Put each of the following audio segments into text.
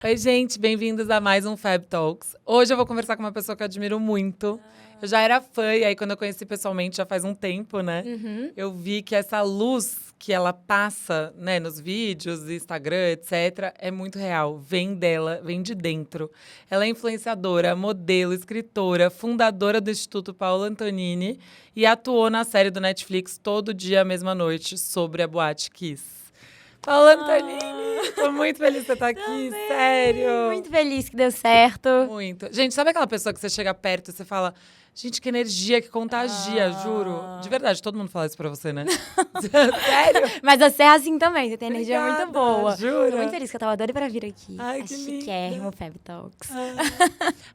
Oi, gente, bem-vindos a mais um Fab Talks. Hoje eu vou conversar com uma pessoa que eu admiro muito. Eu já era fã, e aí quando eu conheci pessoalmente, já faz um tempo, né? Eu vi que essa luz que ela passa, né, nos vídeos, Instagram, etc., é muito real. Vem dela, vem de dentro. Ela é influenciadora, modelo, escritora, fundadora do Instituto Paolo Antonini e atuou na série do Netflix Todo Dia, Mesma Noite, sobre a Boate Kiss. Paolo Antonini, tô muito feliz de você estar aqui, Também. sério. Muito feliz que deu certo. Muito. Gente, sabe aquela pessoa que você chega perto e você fala... Gente, que energia, que contagia, juro. De verdade, todo mundo fala isso pra você, né? Sério? Mas você é assim também, você tem energia Obrigada, muito boa. jura? Tô muito feliz que eu tava doida pra vir aqui. Ai, que chiquérrimo Fab Talks.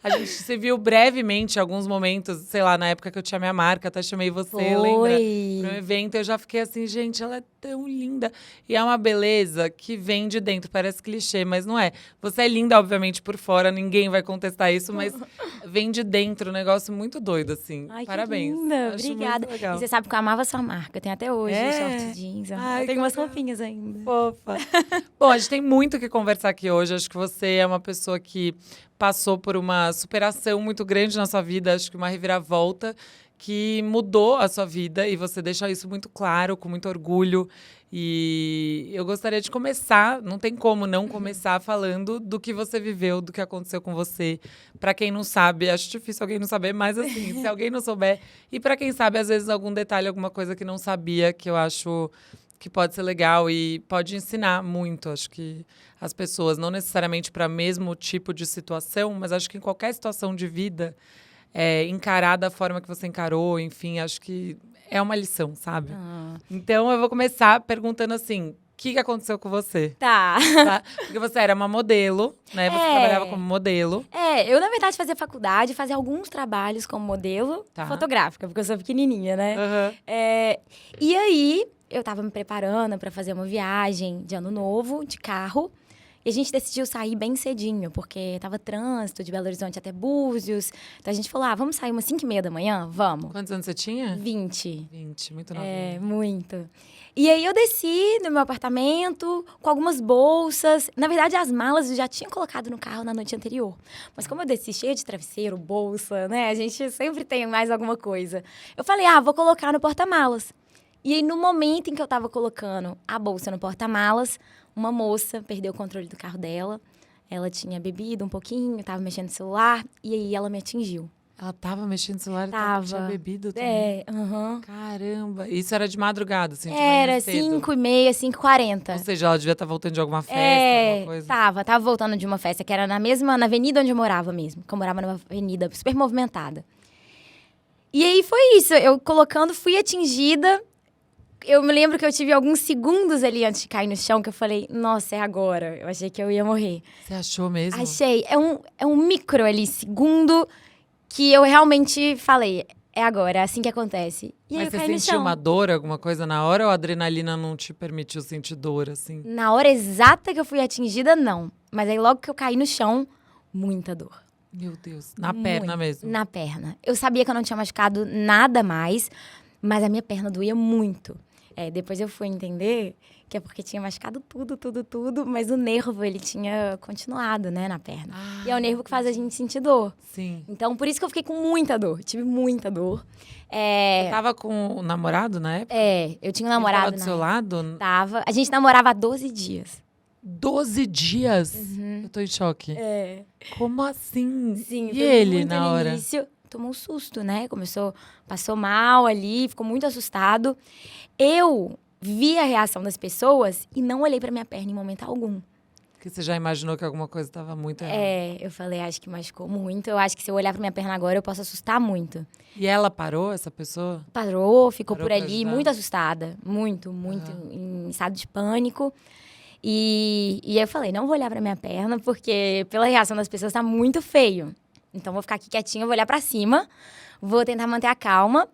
A gente se viu brevemente em alguns momentos, sei lá, na época que eu tinha minha marca, até chamei você, Foi. lembra? Para um evento, eu já fiquei assim, gente, ela é tão linda. E é uma beleza que vem de dentro, parece clichê, mas não é. Você é linda, obviamente, por fora, ninguém vai contestar isso, mas vem de dentro, um negócio muito doido, assim. Ai, Parabéns. que linda. Acho Obrigada. muito legal. E você sabe que eu amava sua marca. Eu tenho até hoje short jeans. Ai, Eu tenho que umas legal. roupinhas ainda. Fofa. Bom, a gente tem muito o que conversar aqui hoje. Acho que você é uma pessoa que passou por uma superação muito grande na sua vida. Acho que uma reviravolta que mudou a sua vida. E você deixa isso muito claro, com muito orgulho. E eu gostaria de começar, não tem como não começar falando do que você viveu, do que aconteceu com você. Pra quem não sabe, acho difícil alguém não saber, mas assim, se alguém não souber. E pra quem sabe, às vezes, algum detalhe, alguma coisa que não sabia, que eu acho que pode ser legal e pode ensinar muito. Acho que as pessoas, não necessariamente para o mesmo tipo de situação, mas acho que em qualquer situação de vida, encarar da forma que você encarou, enfim, acho que é uma lição, sabe? Então, eu vou começar perguntando assim, o que aconteceu com você? Tá. Tá? Porque você era uma modelo, né? Você trabalhava como modelo. Eu, na verdade, fazia faculdade, fazia alguns trabalhos como modelo fotográfica, porque eu sou pequenininha, né? Uhum. E aí, eu tava me preparando pra fazer uma viagem de ano novo, de carro. E a gente decidiu sair bem cedinho, porque tava trânsito de Belo Horizonte até Búzios. Então, a gente falou, vamos sair umas 5h30 da manhã? Vamos. Quantos anos você tinha? 20. 20, muito novinha. Muito. E aí, eu desci do meu apartamento com algumas bolsas. Na verdade, as malas eu já tinha colocado no carro na noite anterior. Mas como eu desci cheia de travesseiro, bolsa, né? A gente sempre tem mais alguma coisa. Eu falei, vou colocar no porta-malas. E aí, no momento em que eu tava colocando a bolsa no porta-malas, uma moça perdeu o controle do carro dela. Ela tinha bebido um pouquinho, tava mexendo no celular, e aí ela me atingiu. Ela tava mexendo no celular e tinha bebido também? Caramba. Isso era de madrugada, assim, de manhã Era cedo? 5h30, 5h40. Ou seja, ela devia estar voltando de alguma festa, alguma coisa? Tava voltando de uma festa, que era na avenida onde eu morava mesmo. Que eu morava numa avenida super movimentada. E aí, foi isso. Eu colocando, fui atingida. Eu me lembro que eu tive alguns segundos ali antes de cair no chão, que eu falei, nossa, é agora. Eu achei que eu ia morrer. Você achou mesmo? Achei. É um micro ali, segundo, que eu realmente falei, é agora, é assim que acontece. E aí Mas eu você caí no sentiu chão. uma dor, alguma coisa na hora, ou a adrenalina não te permitiu sentir dor, assim? Na hora exata que eu fui atingida, não. Mas aí logo que eu caí no chão, muita dor. Meu Deus. Na perna mesmo? Na perna. Eu sabia que eu não tinha machucado nada mais, mas a minha perna doía muito. Depois eu fui entender que é porque tinha machucado tudo, mas o nervo, ele tinha continuado, né, na perna. E é o nervo que faz a gente sentir dor. Sim. Então, por isso que eu fiquei com muita dor. Tive muita dor. Você tava com o namorado na época? Eu tinha um namorado. Ele tava do seu lado? Tava. A gente namorava há 12 dias. 12 dias? Eu tô em choque. Como assim? Sim, e ele, muito na hora? Início, tomou um susto, né? Passou mal ali, ficou muito assustado. Eu vi a reação das pessoas e não olhei pra minha perna em momento algum. Porque você já imaginou que alguma coisa estava muito errada. Eu falei, acho que machucou muito. Eu acho que se eu olhar pra minha perna agora, eu posso assustar muito. E ela parou, essa pessoa? Parou, ficou Parou por pra ali, ajudar? muito assustada. Muito, em estado de pânico. E eu falei, não vou olhar pra minha perna, porque pela reação das pessoas tá muito feio. Então, vou ficar aqui quietinha, vou olhar pra cima, vou tentar manter a calma.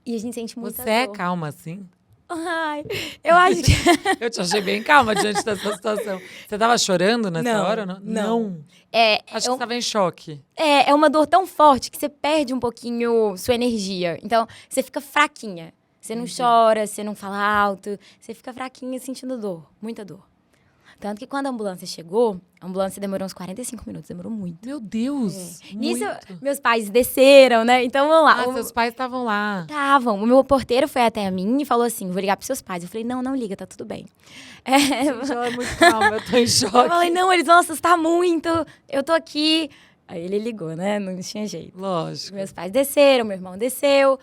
E a gente sente muita Você é dor. calma assim? Ai, eu acho que... Eu te achei bem calma diante dessa situação. Você tava chorando nessa hora ou não? não. Acho que você tava em choque. É uma dor tão forte que você perde um pouquinho sua energia. Então, você fica fraquinha. Você não chora, você não fala alto. Você fica fraquinha sentindo dor, muita dor. Tanto que quando a ambulância chegou, a ambulância demorou uns 45 minutos, demorou muito. Meu Deus! Nisso, Muito. meus pais desceram, né? Então, vamos lá. Ah, seus pais estavam lá. Estavam. O meu porteiro foi até a mim e falou assim, vou ligar pros seus pais. Eu falei, não liga, tá tudo bem. Gente, ela é muito calma, eu tô em choque. Eu falei, não, eles vão assustar muito, eu tô aqui. Aí ele ligou, né? Não tinha jeito. Lógico. Meus pais desceram, meu irmão desceu,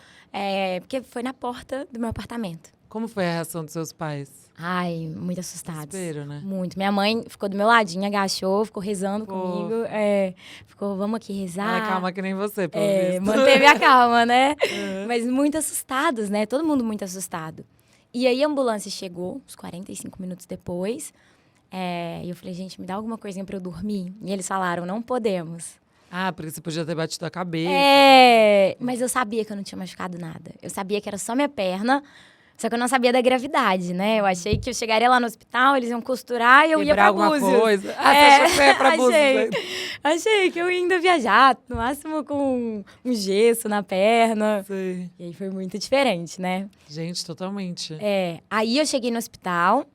porque foi na porta do meu apartamento. Como foi a reação dos seus pais? Ai, muito assustados. Desespero, né? Muito. Minha mãe ficou do meu ladinho, agachou, ficou rezando comigo. Ficou, vamos aqui rezar. Ela é calma que nem você, pelo visto. Manteve a calma, né? Mas muito assustados, né? Todo mundo muito assustado. E aí a ambulância chegou, uns 45 minutos depois. E eu falei, gente, me dá alguma coisinha pra eu dormir. E eles falaram, não podemos. Ah, porque você podia ter batido a cabeça. Mas eu sabia que eu não tinha machucado nada. Eu sabia que era só minha perna, só que eu não sabia da gravidade, né? Eu achei que eu chegaria lá no hospital, eles iam costurar e eu ia pra alguma Búzios. coisa. Ah, você achou que você ia pra Búzios? Achei que eu ia ainda viajar, no máximo com um gesso na perna. Sei. E aí foi muito diferente, né? Gente, totalmente. Aí eu cheguei no hospital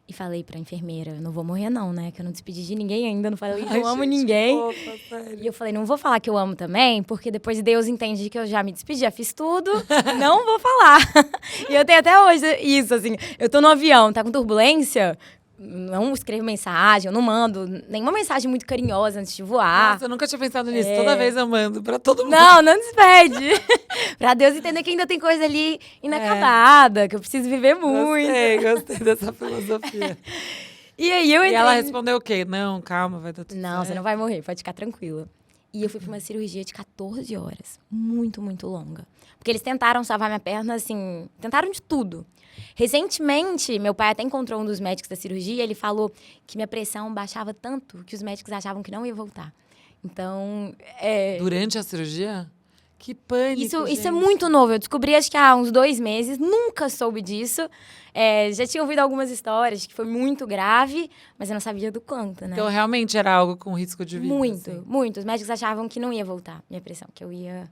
e falei pra enfermeira, não vou morrer não, né? Que eu não despedi de ninguém ainda, não falei, não amo ninguém. Opa, sério. E eu falei, não vou falar que eu amo também, porque depois Deus entende que eu já me despedi, já fiz tudo, não vou falar. E eu tenho até hoje isso, assim, eu tô no avião, tá com turbulência, não escrevo mensagem, eu não mando nenhuma mensagem muito carinhosa antes de voar. Nossa, eu nunca tinha pensado nisso. Toda vez eu mando pra todo mundo. Não despede. Pra Deus entender que ainda tem coisa ali inacabada, que eu preciso viver muito. Gostei dessa filosofia. E aí eu entrei... E ela respondeu o quê? Não, calma, vai dar tudo certo. Não, você não vai morrer, pode ficar tranquila. E eu fui pra uma cirurgia de 14 horas. Muito, muito longa. Porque eles tentaram salvar minha perna, assim... Tentaram de tudo. Recentemente, meu pai até encontrou um dos médicos da cirurgia. Ele falou que minha pressão baixava tanto que os médicos achavam que não ia voltar. Então, Durante a cirurgia? Que pânico, Isso é muito novo. Eu descobri, acho que há uns 2 meses. Nunca soube disso. Já tinha ouvido algumas histórias de que foi muito grave, mas eu não sabia do quanto, né? Então, realmente era algo com risco de vida? Muito, assim. muito. Os médicos achavam que não ia voltar minha pressão, que eu ia...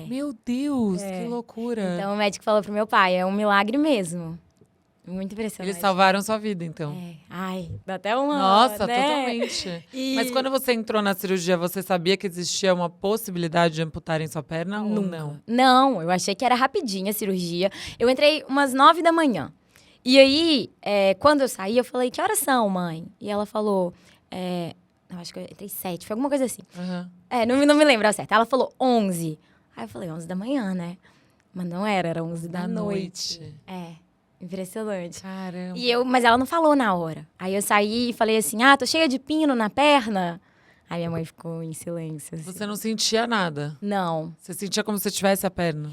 Meu Deus, que loucura. Então, o médico falou pro meu pai, é um milagre mesmo. Muito impressionante. Eles salvaram sua vida, então. Ai, dá até uma... Nossa, né? totalmente. Mas quando você entrou na cirurgia, você sabia que existia uma possibilidade de amputarem sua perna ou não? Não, eu achei que era rapidinho a cirurgia. Eu entrei umas 9 da manhã. E aí, quando eu saí, eu falei, que horas são, mãe? E ela falou, eu acho que eu entrei 7, foi alguma coisa assim. Uhum. Não me lembro ao certo. Ela falou 11. Aí eu falei, 11 da manhã, né? Mas não era 11 da noite. Impressionante. Caramba. Mas ela não falou na hora. Aí eu saí e falei assim, tô cheia de pino na perna. Aí minha mãe ficou em silêncio. Assim. Você não sentia nada? Não. Você sentia como se tivesse a perna?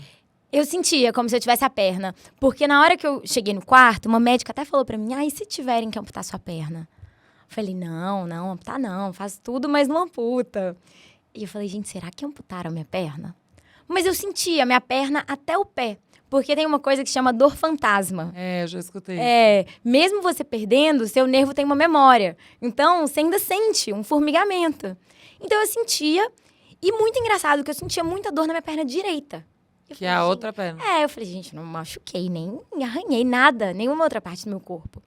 Eu sentia como se eu tivesse a perna. Porque na hora que eu cheguei no quarto, uma médica até falou pra mim, e se tiverem que amputar sua perna? Eu falei, não, amputar não. Faz tudo, mas não amputa. E eu falei, gente, será que amputaram a minha perna? Mas eu sentia a minha perna até o pé. Porque tem uma coisa que chama dor fantasma. Eu já escutei. Mesmo você perdendo, seu nervo tem uma memória. Então, você ainda sente um formigamento. Então, eu sentia. E muito engraçado, que eu sentia muita dor na minha perna direita. Que é a outra perna. Eu falei, gente, não machuquei, nem arranhei nada. Nenhuma outra parte do meu corpo.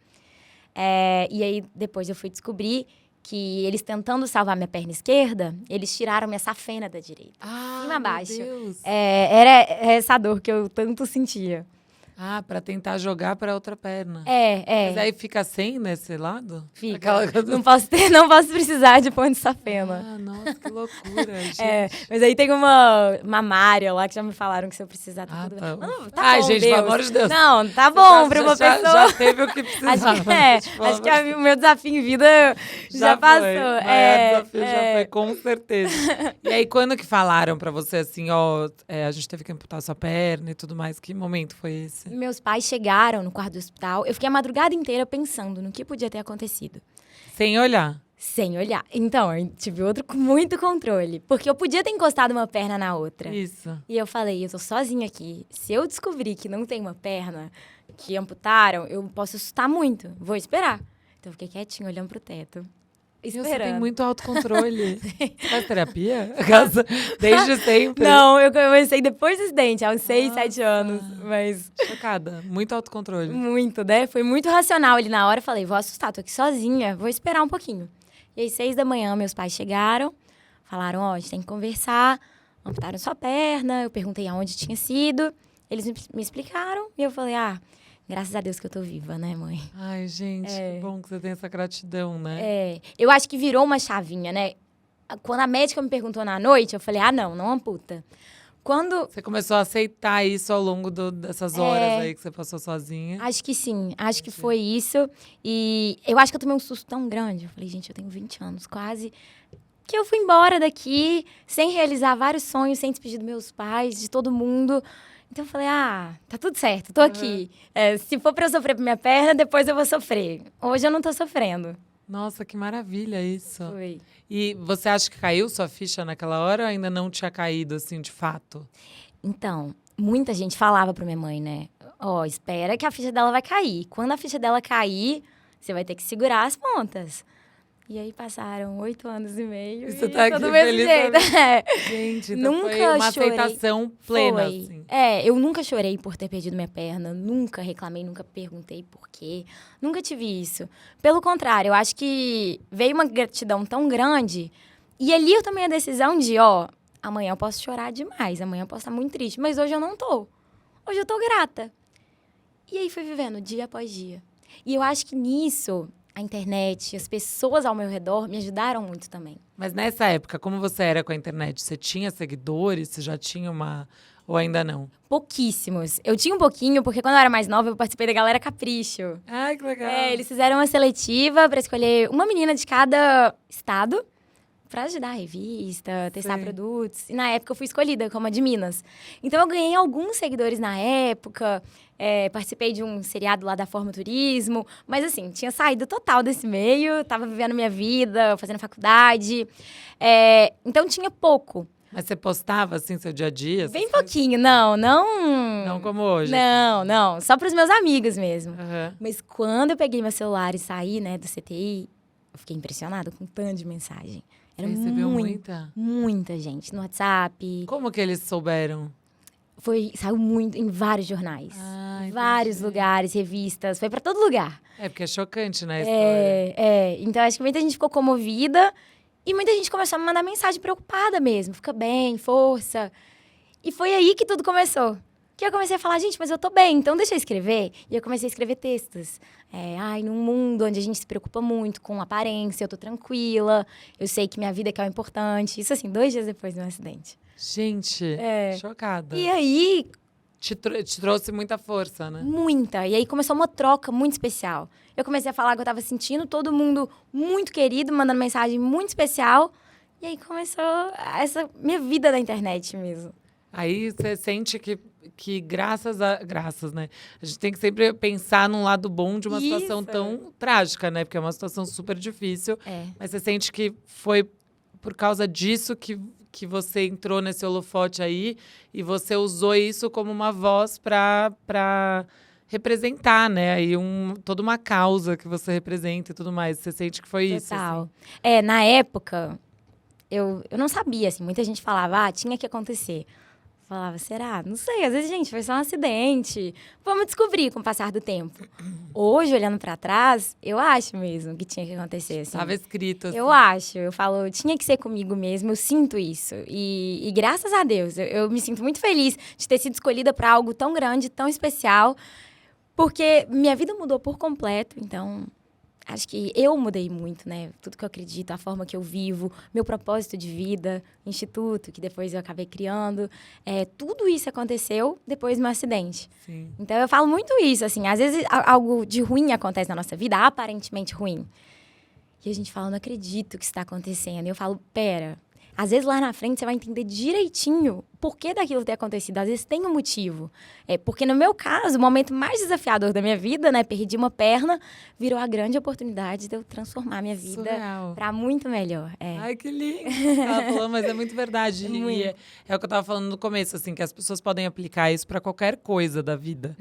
E aí, depois eu fui descobrir que eles tentando salvar minha perna esquerda, eles tiraram minha safena da direita. Cima a baixo. Meu Deus. Era essa dor que eu tanto sentia. Pra tentar jogar pra outra perna. Mas aí fica sem nesse lado? Fica. Não posso precisar de pão de safena. Nossa, que loucura, gente. Mas aí tem uma mamária lá que já me falaram que se eu precisar, tá tudo bem. Não, tá bom, gente, Deus. pelo amor de Deus. Não, tá bom pra uma pessoa. Já teve o que precisava. Acho que o meu desafio em vida já passou. O maior desafio já foi, com certeza. E aí, quando que falaram pra você assim, a gente teve que amputar sua perna e tudo mais? Que momento foi esse? Meus pais chegaram no quarto do hospital. Eu fiquei a madrugada inteira pensando no que podia ter acontecido. Sem olhar? Sem olhar. Então, eu tive outro com muito controle. Porque eu podia ter encostado uma perna na outra. Isso. E eu falei, eu tô sozinha aqui. Se eu descobrir que não tem uma perna, que amputaram, eu posso assustar muito. Vou esperar. Então, eu fiquei quietinha, olhando pro teto. esperando. Você tem muito autocontrole. Você faz terapia? Desde sempre? Não, eu comecei depois do acidente, há uns 6, 7 anos. Mas Chocada. Muito autocontrole. muito, né? Foi muito racional ali na hora. Eu falei, vou assustar, tô aqui sozinha, vou esperar um pouquinho. E aí, 6 da manhã, meus pais chegaram, falaram, ó, a gente tem que conversar. Amputaram sua perna, eu perguntei aonde tinha sido. Eles me explicaram e eu falei, graças a Deus que eu tô viva, né, mãe? Ai, gente, que bom que você tem essa gratidão, né? Eu acho que virou uma chavinha, né? Quando a médica me perguntou na noite, eu falei, não amputa. Quando... Você começou a aceitar isso ao longo dessas horas aí que você passou sozinha? Acho que sim, acho que foi isso. E eu acho que eu tomei um susto tão grande. Eu falei, gente, eu tenho 20 anos, quase... Que eu fui embora daqui, sem realizar vários sonhos, sem despedir dos meus pais, de todo mundo. Então eu falei, tá tudo certo, tô aqui. Se for pra eu sofrer por minha perna, depois eu vou sofrer. Hoje eu não tô sofrendo. Nossa, que maravilha isso. Foi. E você acha que caiu sua ficha naquela hora ou ainda não tinha caído, assim, de fato? Então, muita gente falava pra minha mãe, né? Espera que a ficha dela vai cair. Quando a ficha dela cair, você vai ter que segurar as pontas. E aí passaram 8 anos e meio. Você tá aqui do mesmo feliz jeito. Gente, então Nunca foi uma chorei. aceitação plena, assim. Eu nunca chorei por ter perdido minha perna, nunca reclamei, nunca perguntei por quê. Nunca tive isso. Pelo contrário, eu acho que veio uma gratidão tão grande. E ali eu tomei a decisão de, amanhã eu posso chorar demais, amanhã eu posso estar muito triste, mas hoje eu não tô. Hoje eu tô grata. E aí fui vivendo dia após dia. E eu acho que nisso... A internet, as pessoas ao meu redor me ajudaram muito também. Mas nessa época, como você era com a internet? Você tinha seguidores? Você já tinha uma... Ou ainda não? Pouquíssimos. Eu tinha um pouquinho, porque quando eu era mais nova, eu participei da Galera Capricho. Ai, que legal. Eles fizeram uma seletiva para escolher uma menina de cada estado para ajudar a revista, testar produtos. E na época eu fui escolhida como a de Minas. Então eu ganhei alguns seguidores na época, participei de um seriado lá da Forma Turismo, mas assim, tinha saído total desse meio, tava vivendo minha vida, fazendo faculdade, então tinha pouco. Mas você postava, assim, seu dia a dia? Bem pouquinho, não... Não como hoje? Não, só pros meus amigos mesmo. Uhum. Mas quando eu peguei meu celular e saí, né, do CTI, eu fiquei impressionada com o tanto de mensagem. Era você recebeu muita? Muita gente no WhatsApp. Como que eles souberam? Saiu muito em vários jornais. Vários lugares, revistas. Foi pra todo lugar. Porque é chocante, né, a história. Então, acho que muita gente ficou comovida. E muita gente começou a me mandar mensagem preocupada mesmo. Fica bem, força. E foi aí que tudo começou. Que eu comecei a falar, gente, mas eu tô bem, então deixa eu escrever. E eu comecei a escrever textos. Num mundo onde a gente se preocupa muito com aparência, eu tô tranquila, eu sei que minha vida é que é o importante. Isso, assim, 2 dias depois do meu acidente. Gente, chocada. E aí... Te trouxe muita força, né? Muita. E aí começou uma troca muito especial. Eu comecei a falar que eu tava sentindo todo mundo muito querido, mandando mensagem muito especial. E aí começou essa minha vida da internet mesmo. Aí você sente que graças, né? A gente tem que sempre pensar num lado bom de uma situação tão trágica, né? Porque é uma situação super difícil. Mas você sente que foi por causa disso que você entrou nesse holofote aí e você usou isso como uma voz para representar, né? Aí toda uma causa que você representa e tudo mais. Você sente que foi isso? Total. Assim? Na época, eu não sabia, assim. Muita gente falava, tinha que acontecer. Falava, será? Não sei, às vezes, gente, foi só um acidente. Vamos descobrir com o passar do tempo. Hoje, olhando pra trás, eu acho mesmo que tinha que acontecer, assim. Estava escrito, assim. Eu acho, eu falo, tinha que ser comigo mesmo, eu sinto isso. E graças a Deus, eu me sinto muito feliz de ter sido escolhida pra algo tão grande, tão especial. Porque minha vida mudou por completo, então... Acho que eu mudei muito, né? Tudo que eu acredito, a forma que eu vivo, meu propósito de vida, instituto, que depois eu acabei criando. Tudo isso aconteceu depois do meu acidente. Sim. Então, eu falo muito isso, assim. Às vezes, algo de ruim acontece na nossa vida, aparentemente ruim. E a gente fala, não acredito que isso está acontecendo. E eu falo, pera. Às vezes, lá na frente, você vai entender direitinho porquê daquilo ter acontecido. Às vezes tem um motivo. Porque no meu caso, o momento mais desafiador da minha vida, né? Perdi uma perna, virou a grande oportunidade de eu transformar minha vida para muito melhor. Ai, que lindo. Ela falou, mas é muito verdade. E é o que eu tava falando no começo, assim, que as pessoas podem aplicar isso para qualquer coisa da vida.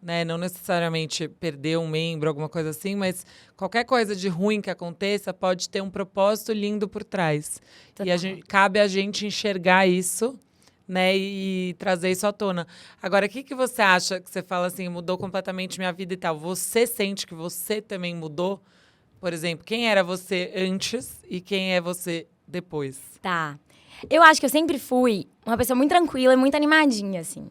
Né? Não necessariamente perder um membro, alguma coisa assim, mas qualquer coisa de ruim que aconteça pode ter um propósito lindo por trás. Total. E cabe a gente enxergar isso, né, e trazer isso à tona. Agora, o que você acha que você fala assim, mudou completamente minha vida e tal? Você sente que você também mudou? Por exemplo, quem era você antes e quem é você depois? Tá. Eu acho que eu sempre fui uma pessoa muito tranquila e muito animadinha, assim.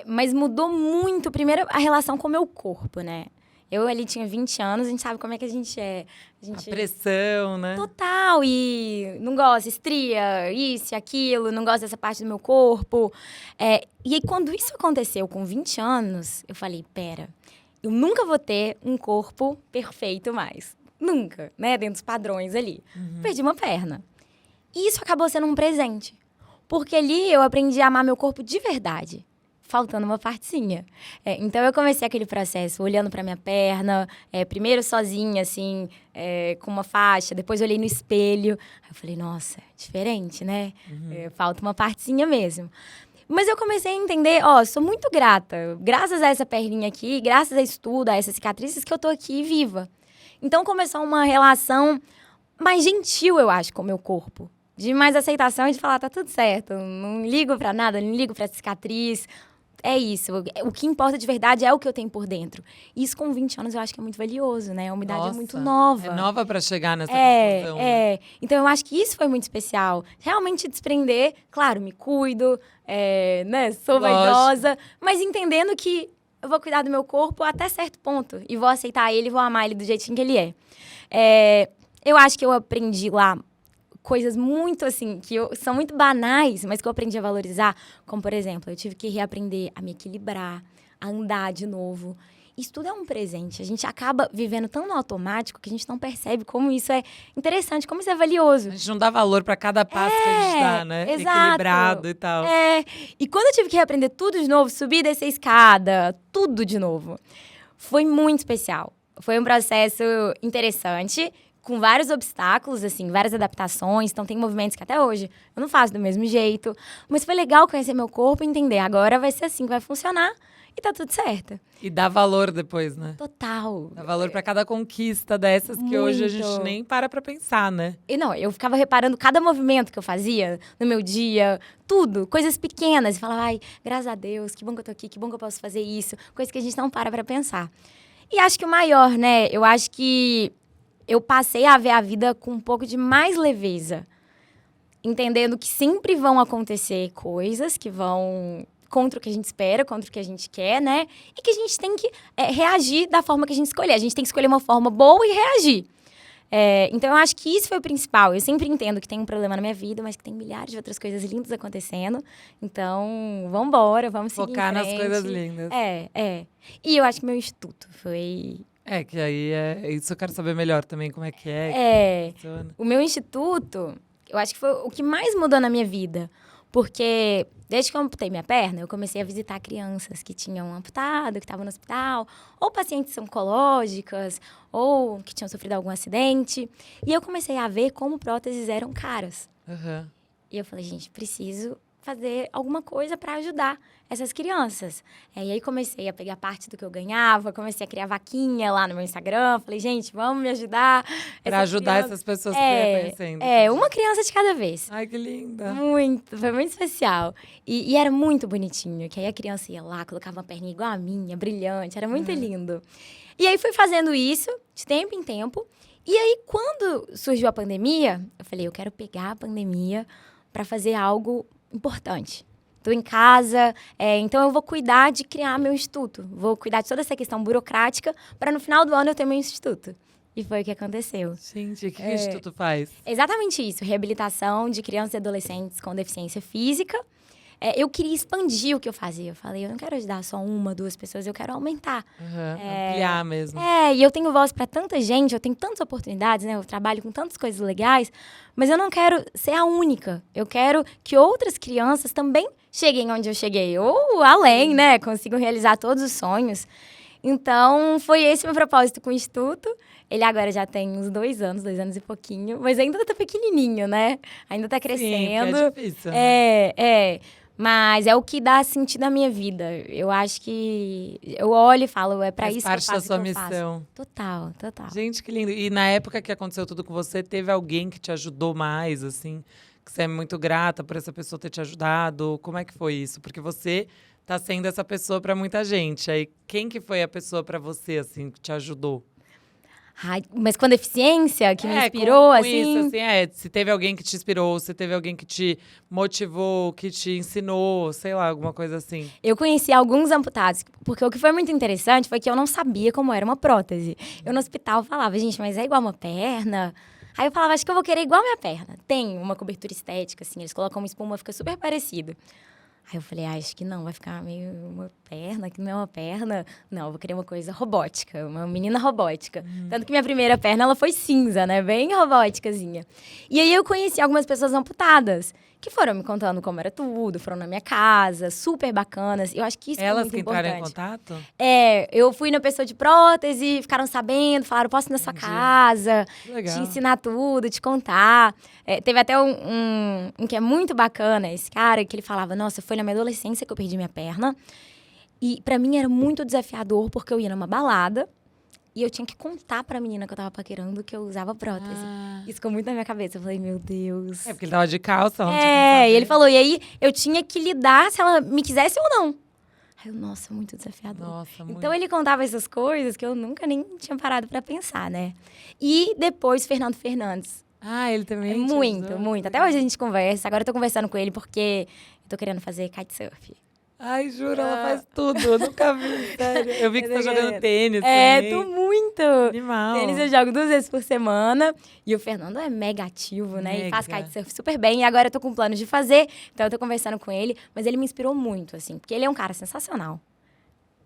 Mas mudou muito, primeiro, a relação com o meu corpo, né? Eu ali tinha 20 anos, a gente sabe como é que a gente é. A pressão, né? Total, e não gosta, estria, isso e aquilo, não gosta dessa parte do meu corpo. E aí, quando isso aconteceu com 20 anos, eu falei, pera, eu nunca vou ter um corpo perfeito mais. Nunca, né? Dentro dos padrões ali. Perdi uma perna. E isso acabou sendo um presente. Porque ali eu aprendi a amar meu corpo de verdade. Faltando uma partezinha. Então, eu comecei aquele processo olhando pra minha perna, primeiro sozinha, assim, com uma faixa. Depois, olhei no espelho. Aí eu falei, nossa, diferente, né? Falta uma partezinha mesmo. Mas eu comecei a entender, sou muito grata. Graças a essa perninha aqui, graças a isso tudo, a essas cicatrizes, que eu tô aqui viva. Então, começou uma relação mais gentil, eu acho, com o meu corpo. De mais aceitação e de falar, tá tudo certo. Não ligo pra nada, não ligo pra cicatriz. É isso. O que importa de verdade é o que eu tenho por dentro. Isso com 20 anos eu acho que é muito valioso, né? A umidade é muito nova. É nova pra chegar nessa conclusão. Né? Então eu acho que isso foi muito especial. Realmente desprender, claro, me cuido, né? Sou vaidosa, mas entendendo que eu vou cuidar do meu corpo até certo ponto. E vou aceitar ele, vou amar ele do jeitinho que ele é. Eu acho que eu aprendi lá coisas muito, assim, são muito banais, mas que eu aprendi a valorizar. Como, por exemplo, eu tive que reaprender a me equilibrar, a andar de novo. Isso tudo é um presente. A gente acaba vivendo tão no automático que a gente não percebe como isso é interessante, como isso é valioso. A gente não dá valor para cada passo que a gente dá, né? Exato. Equilibrado e tal. E quando eu tive que reaprender tudo de novo, subir e descer a escada, tudo de novo, foi muito especial. Foi um processo interessante, com vários obstáculos, assim, várias adaptações. Então, tem movimentos que até hoje eu não faço do mesmo jeito. Mas foi legal conhecer meu corpo e entender. Agora vai ser assim, vai funcionar e tá tudo certo. E dá valor depois, né? Total. Dá valor pra cada conquista dessas que hoje a gente nem para pra pensar, né? E não, eu ficava reparando cada movimento que eu fazia no meu dia, tudo, coisas pequenas. E falava, ai, graças a Deus, que bom que eu tô aqui, que bom que eu posso fazer isso. Coisas que a gente não para pra pensar. E acho que o maior, né? Eu acho que eu passei a ver a vida com um pouco de mais leveza. Entendendo que sempre vão acontecer coisas que vão contra o que a gente espera, contra o que a gente quer, né? E que a gente tem que reagir da forma que a gente escolher. A gente tem que escolher uma forma boa e reagir. Então, eu acho que isso foi o principal. Eu sempre entendo que tem um problema na minha vida, mas que tem milhares de outras coisas lindas acontecendo. Então, vamos embora, vamos seguir em frente. Focar nas coisas lindas. E eu acho que meu instituto foi... que aí isso eu quero saber melhor também, como é que é. Que funciona. O meu instituto, eu acho que foi o que mais mudou na minha vida. Porque desde que eu amputei minha perna, eu comecei a visitar crianças que tinham amputado, que estavam no hospital, ou pacientes oncológicas, ou que tinham sofrido algum acidente. E eu comecei a ver como próteses eram caras. E eu falei, gente, preciso fazer alguma coisa para ajudar essas crianças. E aí comecei a pegar parte do que eu ganhava, comecei a criar vaquinha lá no meu Instagram. Falei, gente, vamos me ajudar. Para ajudar essas pessoas que estão conhecendo. Uma criança de cada vez. Ai, que linda. Foi muito especial. E era muito bonitinho, que aí a criança ia lá, colocava uma perninha igual a minha, brilhante, era muito lindo. E aí fui fazendo isso, de tempo em tempo. E aí, quando surgiu a pandemia, eu falei, eu quero pegar a pandemia para fazer algo importante. Estou em casa, então eu vou cuidar de criar meu instituto. Vou cuidar de toda essa questão burocrática para no final do ano eu ter meu instituto. E foi o que aconteceu. Gente, o que o instituto faz? Exatamente isso. Reabilitação de crianças e adolescentes com deficiência física. eu queria expandir o que eu fazia. Eu falei, eu não quero ajudar só 1, 2 pessoas, eu quero aumentar. Ampliar mesmo. E eu tenho voz para tanta gente, eu tenho tantas oportunidades, né? Eu trabalho com tantas coisas legais, mas eu não quero ser a única. Eu quero que outras crianças também cheguem onde eu cheguei, ou além, né? Consigam realizar todos os sonhos. Então, foi esse o meu propósito com o Instituto. Ele agora já tem uns 2 anos e pouquinho, mas ainda tá pequenininho, né? Ainda tá crescendo. Sim, que é difícil, né? Mas é o que dá sentido à minha vida. Eu acho que eu olho e falo, é pra Faz isso que eu parte faço da sua o que eu faço. missão. Total. Gente, que lindo. E na época que aconteceu tudo com você, teve alguém que te ajudou mais, assim? Que você é muito grata por essa pessoa ter te ajudado? Como é que foi isso? Porque você tá sendo essa pessoa pra muita gente. Aí, quem que foi a pessoa pra você, assim, que te ajudou? Ai, mas com deficiência, que me inspirou, com assim... isso, assim, se teve alguém que te inspirou, se teve alguém que te motivou, que te ensinou, sei lá, alguma coisa assim. Eu conheci alguns amputados, porque o que foi muito interessante foi que eu não sabia como era uma prótese. Eu no hospital falava, gente, mas é igual uma perna? Aí eu falava, acho que eu vou querer igual a minha perna. Tem uma cobertura estética, assim, eles colocam uma espuma, fica super parecido. Aí eu falei, acho que não, vai ficar meio uma perna, que não é uma perna. Não, eu vou querer uma coisa robótica, uma menina robótica. Tanto que minha primeira perna, ela foi cinza, né? Bem robóticazinha. E aí eu conheci algumas pessoas amputadas, que foram me contando como era tudo, foram na minha casa, super bacanas. Eu acho que isso é muito importante. Elas que entraram em contato? Eu fui na pessoa de prótese, ficaram sabendo, falaram, posso ir na sua casa, te ensinar tudo, te contar. Teve até um que é muito bacana, esse cara, que ele falava, nossa, foi na minha adolescência que eu perdi minha perna. E pra mim era muito desafiador, porque eu ia numa balada e eu tinha que contar pra menina que eu tava paquerando que eu usava prótese. Isso ficou muito na minha cabeça. Eu falei, meu Deus. Porque ele tava de calça. E ele falou, e aí eu tinha que lidar se ela me quisesse ou não. Aí eu, nossa, muito desafiador. Nossa, muito. Então ele contava essas coisas que eu nunca nem tinha parado pra pensar, né? E depois Fernando Fernandes. Ele também Muito. Até hoje a gente conversa. Agora eu tô conversando com ele porque eu tô querendo fazer kitesurf. Ai, juro, ela faz tudo. Eu nunca vi, sério. Eu vi que você tá jogando tênis Tô muito. Animal. Tênis eu jogo 2 vezes por semana. E o Fernando é mega ativo, né? E faz kitesurf super bem. E agora eu tô com planos de fazer. Então eu tô conversando com ele. Mas ele me inspirou muito, assim. Porque ele é um cara sensacional.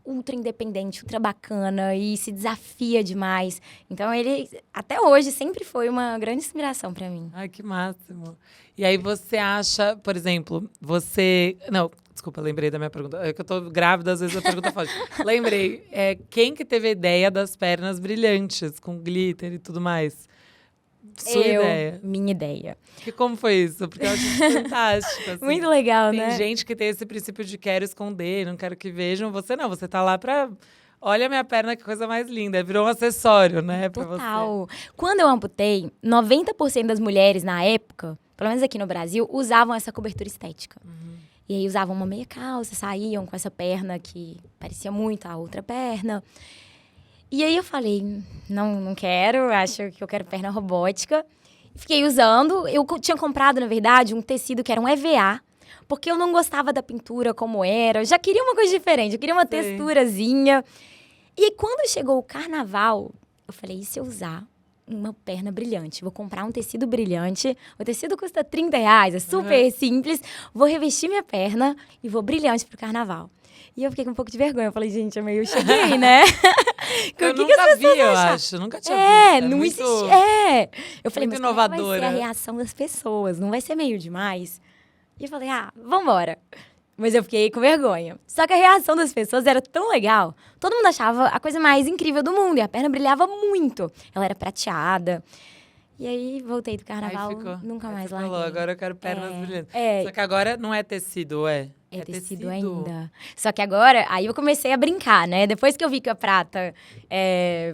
Ultra independente, ultra bacana. E se desafia demais. Então ele, até hoje, sempre foi uma grande inspiração pra mim. Ai, que máximo. E aí você acha, por exemplo, você... Não, desculpa, lembrei da minha pergunta. É que eu tô grávida, às vezes a pergunta foge. Lembrei. Quem que teve a ideia das pernas brilhantes, com glitter e tudo mais? Sua ideia. Minha ideia. Como foi isso? Porque eu acho isso fantástico. Assim. Muito legal, tem né? Tem gente que tem esse princípio de quero esconder, não quero que vejam. Você não, você tá lá pra... Olha a minha perna, que coisa mais linda. Virou um acessório, né, pra Total. você. Quando eu amputei, 90% das mulheres na época, pelo menos aqui no Brasil, usavam essa cobertura estética. E aí usavam uma meia calça, saíam com essa perna que parecia muito a outra perna. E aí eu falei, não quero, acho que eu quero perna robótica. Fiquei usando. Eu tinha comprado, na verdade, um tecido que era um EVA, porque eu não gostava da pintura como era. Eu já queria uma coisa diferente, eu queria uma texturazinha. E aí, quando chegou o carnaval, eu falei, e se eu usar uma perna brilhante? Vou comprar um tecido brilhante. O tecido custa R$30, é super simples. Vou revestir minha perna e vou brilhante pro carnaval. E eu fiquei com um pouco de vergonha. Eu falei, gente, eu cheguei, né? Eu nunca vi, eu acho. Nunca tinha visto. Não muito, existia. Eu falei, mas inovadora. como vai ser a reação das pessoas? Não vai ser meio demais? E eu falei, vambora. Mas eu fiquei com vergonha. Só que a reação das pessoas era tão legal. Todo mundo achava a coisa mais incrível do mundo. E a perna brilhava muito. Ela era prateada. E aí, voltei do carnaval, nunca mais larguei. Falou, agora eu quero pernas brilhantes. É. Só que agora não é tecido, é? É tecido ainda. Só que agora, aí eu comecei a brincar, né? Depois que eu vi que a prata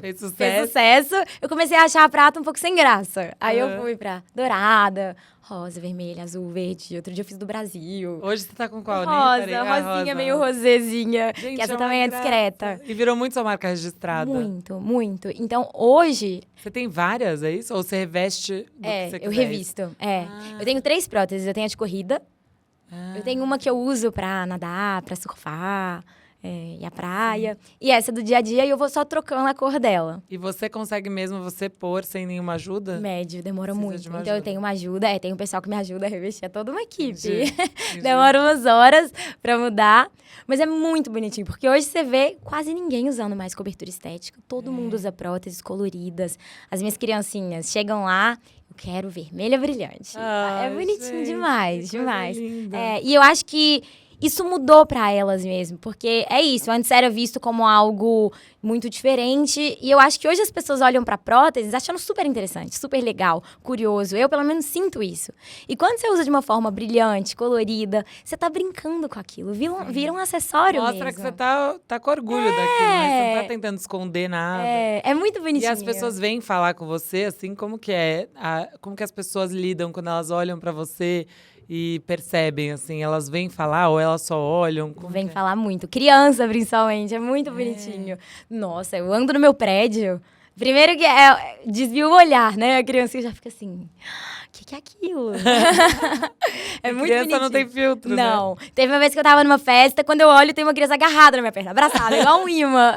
fez sucesso, eu comecei a achar a prata um pouco sem graça. Aí eu fui pra dourada, rosa, vermelha, azul, verde. Outro dia eu fiz do Brasil. Hoje você tá com qual? Rosa, rosinha, meio rosézinha. Gente, que essa também é discreta. E virou muito sua marca registrada. Muito, muito. Então, hoje... Você tem várias, é isso? Ou você reveste do que você quiser? Eu revisto. Eu tenho 3 próteses. Eu tenho a de corrida. Eu tenho uma que eu uso pra nadar, pra surfar. e a praia. E essa do dia a dia, eu vou só trocando a cor dela. E você consegue mesmo você pôr sem nenhuma ajuda? Médio, demora Precisa muito. de uma Então, eu ajuda. tenho uma ajuda. Tem um pessoal que me ajuda a revestir. É toda uma equipe. Entendi. Demora umas horas pra mudar. Mas é muito bonitinho. Porque hoje você vê quase ninguém usando mais cobertura estética. Todo mundo usa próteses coloridas. As minhas criancinhas chegam lá... Eu quero vermelha brilhante. É bonitinho gente, demais, que coisa demais. linda. E eu acho que isso mudou pra elas mesmo. Porque é isso, antes era visto como algo muito diferente. E eu acho que hoje as pessoas olham pra próteses achando super interessante, super legal, curioso. Eu, pelo menos, sinto isso. E quando você usa de uma forma brilhante, colorida, você tá brincando com aquilo. Vira um acessório Mostra mesmo. que você tá com orgulho daquilo, né? Você não tá tentando esconder nada. É muito bonitinho. E as pessoas vêm falar com você, assim, como que é? Como que as pessoas lidam quando elas olham pra você e percebem, assim? Elas vêm falar ou elas só olham? Como Vem que é? falar muito. Criança, principalmente. É muito bonitinho. Nossa, eu ando no meu prédio. Primeiro que desvia o olhar, né? A criança já fica assim... O que é aquilo? É muito Criança bonitinho. não tem filtro, né? Não. Teve uma vez que eu tava numa festa, quando eu olho, tem uma criança agarrada na minha perna, abraçada, igual um imã.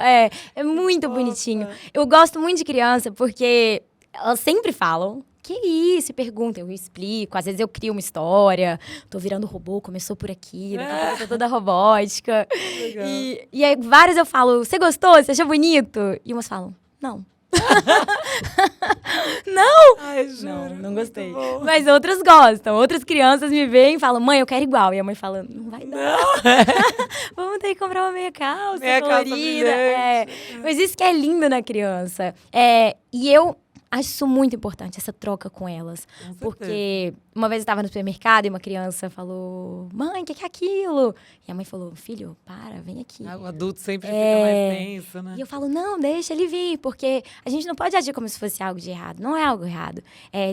É muito bonitinho. Eu gosto muito de criança porque elas sempre falam. Que isso? E perguntam, eu explico. Às vezes eu crio uma história. Tô virando robô, começou por aqui. Daqui a pouco eu tô toda robótica. Legal. E aí, várias eu falo, você gostou? Você achou bonito? E umas falam, não. Ai, juro. Não gostei. muito bom. Mas outras gostam. Outras crianças me veem e falam, mãe, eu quero igual. E a mãe fala, não vai dar. Vamos ter que comprar uma meia calça Meia calça colorida. brilhante. Mas isso que é lindo na criança. E eu acho isso muito importante, essa troca com elas. Com certeza. Porque uma vez eu estava no supermercado e uma criança falou, mãe, o que é aquilo? E a mãe falou, filho, para, vem aqui. O adulto sempre fica mais tenso, né? E eu falo, não, deixa ele vir, porque a gente não pode agir como se fosse algo de errado. Não é algo errado.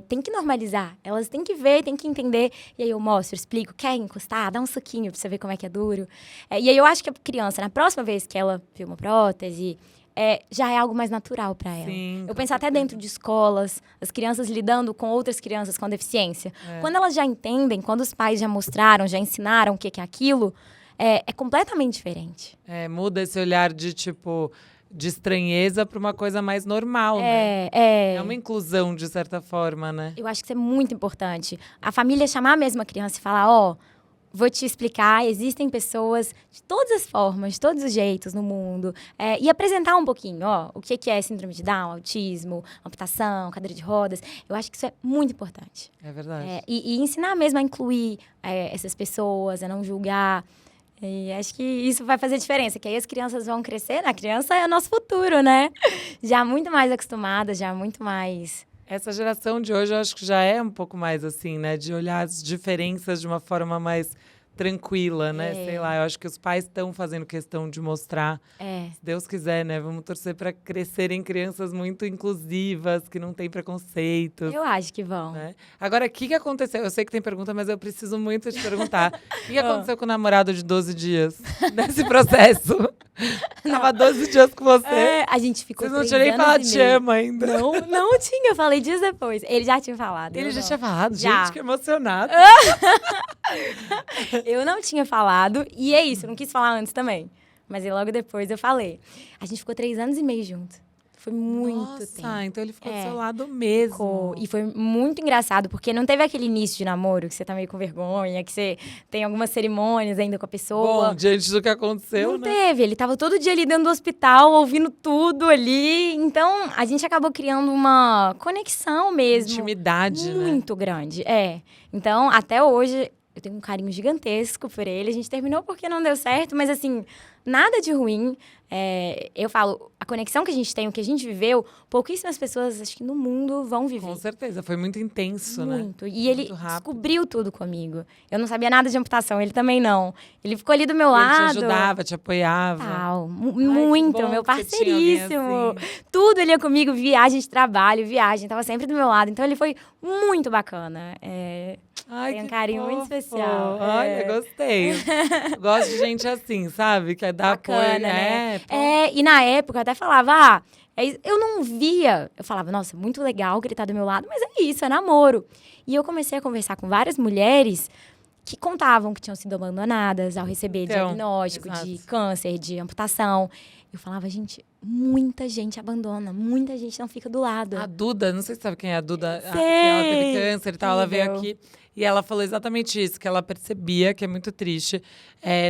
Tem que normalizar. Elas têm que ver, têm que entender. E aí eu mostro, explico, quer encostar? Dá um suquinho pra você ver como é que é duro. E aí eu acho que a criança, na próxima vez que ela vê uma prótese, já é algo mais natural para ela. Sim, Eu com penso até certeza. dentro de escolas, as crianças lidando com outras crianças com deficiência. Quando elas já entendem, quando os pais já mostraram, já ensinaram o que é aquilo, é completamente diferente. Muda esse olhar de, tipo, de estranheza para uma coisa mais normal, né? É uma inclusão, de certa forma, né? Eu acho que isso é muito importante. A família chamar a mesma criança e falar, vou te explicar, existem pessoas de todas as formas, de todos os jeitos no mundo. E apresentar um pouquinho, o que é síndrome de Down, autismo, amputação, cadeira de rodas. Eu acho que isso é muito importante. É verdade. E ensinar mesmo a incluir essas pessoas, a não julgar. E acho que isso vai fazer diferença, que aí as crianças vão crescer. A criança é o nosso futuro, né? Já muito mais acostumada, já muito mais... Essa geração de hoje, eu acho que já é um pouco mais assim, né? De olhar as diferenças de uma forma mais tranquila, né? Sei lá, eu acho que os pais estão fazendo questão de mostrar. Se Deus quiser, né? Vamos torcer para crescerem crianças muito inclusivas, que não têm preconceitos. Eu acho que vão. Né? Agora, o que aconteceu? Eu sei que tem pergunta, mas eu preciso muito te perguntar. O que aconteceu com o namorado de 12 dias nesse processo? Tava 12 dias com você. A gente ficou Vocês não 3 tinham nem anos falado e te meio. amo ainda. Não tinha, eu falei dias depois. Ele já tinha falado. Ele eu já não. tinha falado, Já. gente, que emocionado. Eu não tinha falado, e é isso, eu não quis falar antes também. Mas aí logo depois eu falei. A gente ficou 3 anos e meio junto. Foi muito Nossa, tempo. então ele ficou do seu lado mesmo. E foi muito engraçado, porque não teve aquele início de namoro, que você tá meio com vergonha, que você tem algumas cerimônias ainda com a pessoa. Bom, diante do que aconteceu, Não né? teve, ele tava todo dia ali dentro do hospital, ouvindo tudo ali. Então, a gente acabou criando uma conexão mesmo. Intimidade, né? Muito grande, Então, até hoje, eu tenho um carinho gigantesco por ele. A gente terminou porque não deu certo, mas assim, nada de ruim. Eu falo, a conexão que a gente tem, o que a gente viveu, pouquíssimas pessoas, acho que no mundo, vão viver. Com certeza, foi muito intenso, né? Muito. E ele Muito rápido. descobriu tudo comigo. Eu não sabia nada de amputação, ele também não. Ele ficou ali do meu Ele lado. te ajudava, te apoiava. Tal, que muito, bom meu que você tinha alguém parceiríssimo. assim. Tudo ele ia comigo, viagem de trabalho, tava sempre do meu lado. Então ele foi muito bacana. Ai, Tem um que carinho muito fofo. especial. Olha, gostei. Gosto de gente assim, sabe? Que dá apoio. Bacana, né? Pô. E na época eu até falava, eu não via. Eu falava, nossa, muito legal que ele tá do meu lado, mas é isso, é namoro. E eu comecei a conversar com várias mulheres que contavam que tinham sido abandonadas ao receber diagnóstico de câncer, de amputação. Eu falava, gente, muita gente abandona, muita gente não fica do lado. A Duda, não sei se você sabe quem é a Duda, Sei. que ela teve câncer e tal, ela veio aqui e ela falou exatamente isso, que ela percebia, que é muito triste,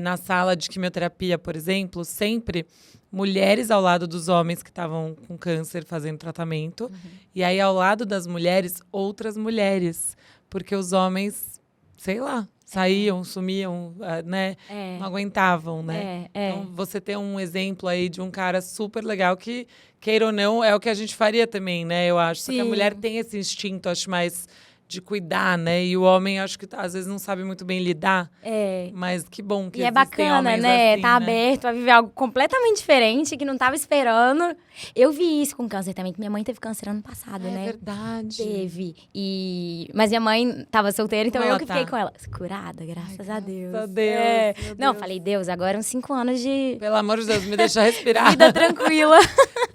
na sala de quimioterapia, por exemplo, sempre mulheres ao lado dos homens que estavam com câncer fazendo tratamento, e aí ao lado das mulheres, outras mulheres, porque os homens, sei lá, saíam, sumiam, né? Não aguentavam, né? Então, você tem um exemplo aí de um cara super legal que, queira ou não, é o que a gente faria também, né? Eu acho. Só que a mulher tem esse instinto, acho, mais de cuidar, né? E o homem, acho que às vezes não sabe muito bem lidar. Mas que bom que E é bacana, né? assim, Tá né? aberto a viver algo completamente diferente, que não tava esperando. Eu vi isso com câncer também, que minha mãe teve câncer ano passado, né? É verdade. Teve. Mas minha mãe tava solteira, então eu que fiquei tá. com ela. Curada, graças a Deus. Graças a Deus, meu Não, Deus. falei, Deus, agora uns 5 anos de Pelo amor de Deus, me deixa respirar. vida tranquila.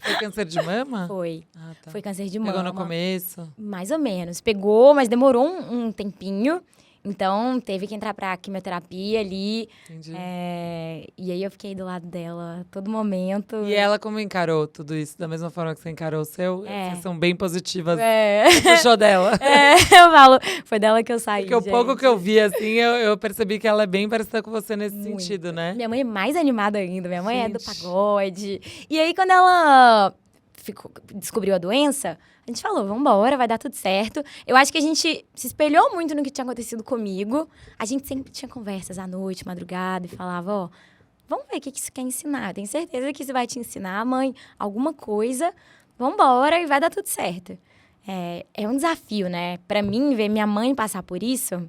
Foi câncer de mama? Foi. Ah, tá. Foi câncer de mama. Pegou no começo? Mais ou menos. Pegou, mas demorou um tempinho. Então, teve que entrar pra quimioterapia ali. Entendi. E aí, eu fiquei do lado dela a todo momento. E ela como encarou tudo isso? Da mesma forma que você encarou o seu? Vocês são bem positivas. Puxou dela. Eu falo, foi dela que eu saí, Porque o gente. pouco que eu vi, assim, eu percebi que ela é bem parecida com você nesse sentido, né? Minha mãe é mais animada ainda. Minha mãe é do Gente. pagode. E aí, quando ela descobriu a doença, a gente falou, vambora, vai dar tudo certo. Eu acho que a gente se espelhou muito no que tinha acontecido comigo. A gente sempre tinha conversas à noite, madrugada, e falava, ó, vamos ver o que isso quer ensinar. Eu tenho certeza que isso vai te ensinar, mãe, alguma coisa. Vambora e vai dar tudo certo. É um desafio, né? Pra mim, ver minha mãe passar por isso...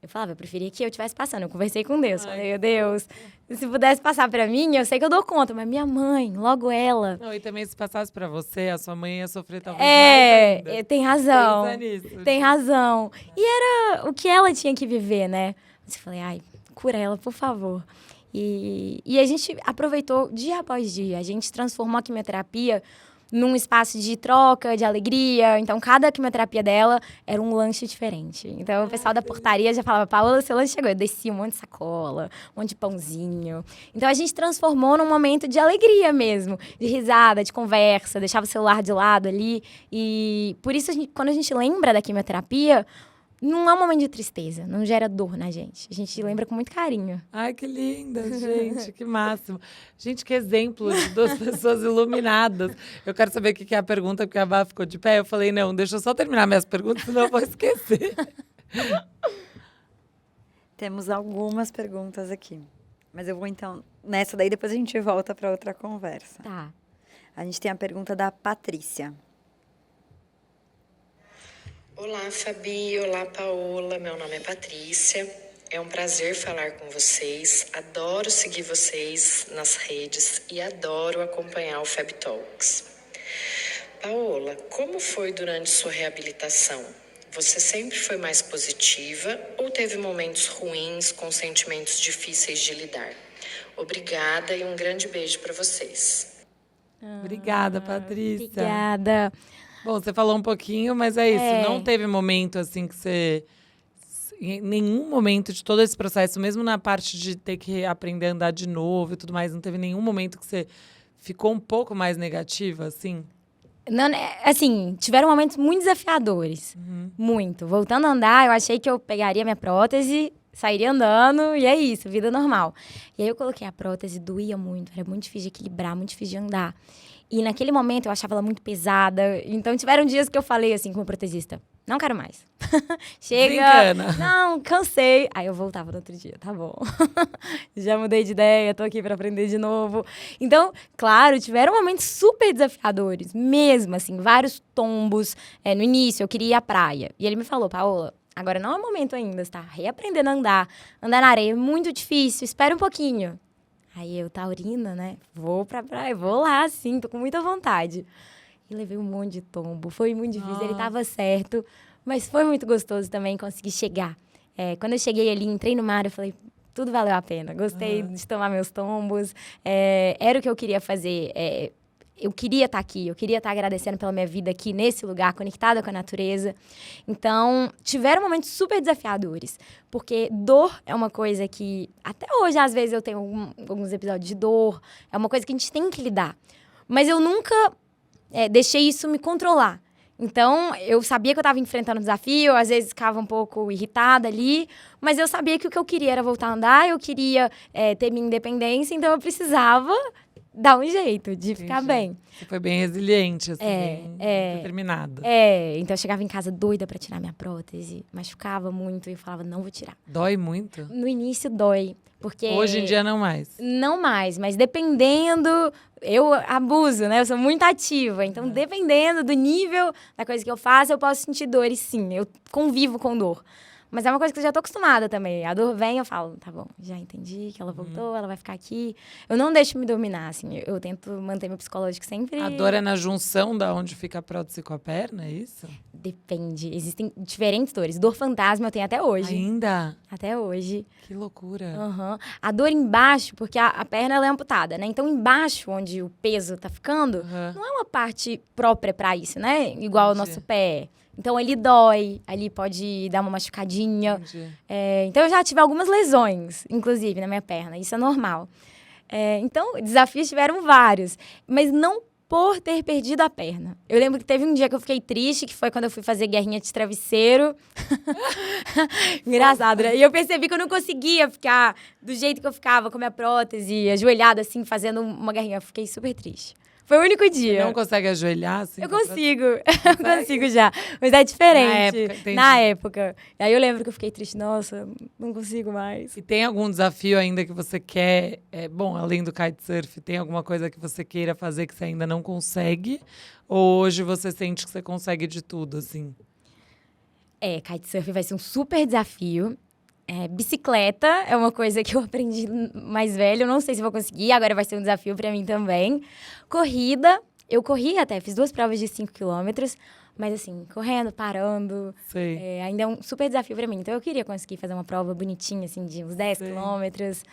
Eu falava, eu preferia que eu estivesse passando. Eu conversei com Deus. Falei, meu Deus, se pudesse passar pra mim, eu sei que eu dou conta. Mas minha mãe, logo ela... Não, e também se passasse pra você, a sua mãe ia sofrer talvez mais ainda. Tem razão. Pensa nisso. Tem razão. E era o que ela tinha que viver, né? Mas eu falei, ai, cura ela, por favor. E a gente aproveitou dia após dia. A gente transformou a quimioterapia num espaço de troca, de alegria. Então, cada quimioterapia dela era um lanche diferente. Então, o pessoal da portaria já falava, Paola, seu lanche chegou. Eu descia um monte de sacola, um monte de pãozinho. Então, a gente transformou num momento de alegria mesmo. De risada, de conversa, deixava o celular de lado ali. E por isso, quando a gente lembra da quimioterapia, não é um momento de tristeza, não gera dor na gente. A gente lembra com muito carinho. Ai, que linda, gente, que máximo. Gente, que exemplo de duas pessoas iluminadas. Eu quero saber o que é a pergunta, porque a Bá ficou de pé. Eu falei, não, deixa eu só terminar minhas perguntas, senão eu vou esquecer. Temos algumas perguntas aqui. Mas eu vou, então, nessa daí, depois a gente volta para outra conversa. Tá. A gente tem a pergunta da Patrícia. Olá, Fabi. Olá, Paola. Meu nome é Patrícia. É um prazer falar com vocês. Adoro seguir vocês nas redes e adoro acompanhar o Fab Talks. Paola, como foi durante sua reabilitação? Você sempre foi mais positiva ou teve momentos ruins com sentimentos difíceis de lidar? Obrigada e um grande beijo para vocês. Obrigada, Patrícia. Obrigada. Bom, você falou um pouquinho, mas é isso. Não teve momento, assim, que você... Em nenhum momento de todo esse processo, mesmo na parte de ter que aprender a andar de novo e tudo mais, não teve nenhum momento que você ficou um pouco mais negativa, assim? Não, assim, tiveram momentos muito desafiadores. Muito. Voltando a andar, eu achei que eu pegaria minha prótese, sairia andando, e é isso, vida normal. E aí eu coloquei a prótese, doía muito, era muito difícil de equilibrar, muito difícil de andar. E naquele momento eu achava ela muito pesada. Então tiveram dias que eu falei assim com o protetista, não quero mais. Chega. Desencana. Não, cansei. Aí eu voltava no outro dia, tá bom. Já mudei de ideia, tô aqui pra aprender de novo. Então, claro, tiveram momentos super desafiadores, mesmo assim, vários tombos. No início eu queria ir à praia. E ele me falou, Paola, agora não é o momento ainda, você tá reaprendendo a andar. Andar na areia é muito difícil, espera um pouquinho. Aí eu, taurina, né? Vou pra praia, vou lá, sim, tô com muita vontade. E levei um monte de tombo, foi muito difícil, ele tava certo. Mas foi muito gostoso também conseguir chegar. Quando eu cheguei ali, entrei no mar, eu falei, tudo valeu a pena. Gostei de tomar meus tombos, era o que eu queria fazer. eu queria estar aqui, eu queria estar agradecendo pela minha vida aqui, nesse lugar, conectada com a natureza. Então, tiveram momentos super desafiadores, porque dor é uma coisa que, até hoje, às vezes, eu tenho alguns episódios de dor, é uma coisa que a gente tem que lidar. Mas eu nunca deixei isso me controlar. Então, eu sabia que eu estava enfrentando um desafio, às vezes ficava um pouco irritada ali, mas eu sabia que o que eu queria era voltar a andar, eu queria ter minha independência, então eu precisava dar um jeito de ficar bem. Você foi bem resiliente, assim, bem determinada. Então eu chegava em casa doida pra tirar minha prótese, machucava muito e eu falava, não vou tirar. Dói muito? No início dói, porque... Hoje em dia não mais? Não mais, mas dependendo... Eu abuso, né? Eu sou muito ativa, então dependendo do nível da coisa que eu faço, eu posso sentir dores, sim. Eu convivo com dor. Mas é uma coisa que eu já tô acostumada também. A dor vem, eu falo, tá bom, já entendi que ela voltou, ela vai ficar aqui. Eu não deixo me dominar, assim. Eu tento manter meu psicológico sempre... A dor é na junção da onde fica a prótese com a perna, é isso? Depende. Existem diferentes dores. Dor fantasma eu tenho até hoje. Ainda? Até hoje. Que loucura. Uhum. A dor embaixo, porque a perna ela é amputada, né? Então, embaixo, onde o peso tá ficando, não é uma parte própria pra isso, né? Igual o nosso pé. Então, ele dói, ali pode dar uma machucadinha. Então, eu já tive algumas lesões, inclusive, na minha perna. Isso é normal. Então, desafios tiveram vários. Mas não por ter perdido a perna. Eu lembro que teve um dia que eu fiquei triste, que foi quando eu fui fazer guerrinha de travesseiro. Engraçado, né? E eu percebi que eu não conseguia ficar do jeito que eu ficava, com a minha prótese, ajoelhada, assim, fazendo uma guerrinha. Eu fiquei super triste. Foi o único dia. Você não consegue ajoelhar? Assim, eu consigo. Eu consigo já. Mas é diferente. Na época. E aí eu lembro que eu fiquei triste. Nossa, não consigo mais. E tem algum desafio ainda que você quer? Bom, além do kitesurf, tem alguma coisa que você queira fazer que você ainda não consegue? Ou hoje você sente que você consegue de tudo, assim? Kitesurf vai ser um super desafio. Bicicleta é uma coisa que eu aprendi mais velho. Eu não sei se vou conseguir, agora vai ser um desafio pra mim também. Corrida, eu corri até, fiz 2 provas de 5 quilômetros. Mas assim, correndo, parando. Sei. Ainda é um super desafio pra mim. Então eu queria conseguir fazer uma prova bonitinha, assim, de uns 10 quilômetros.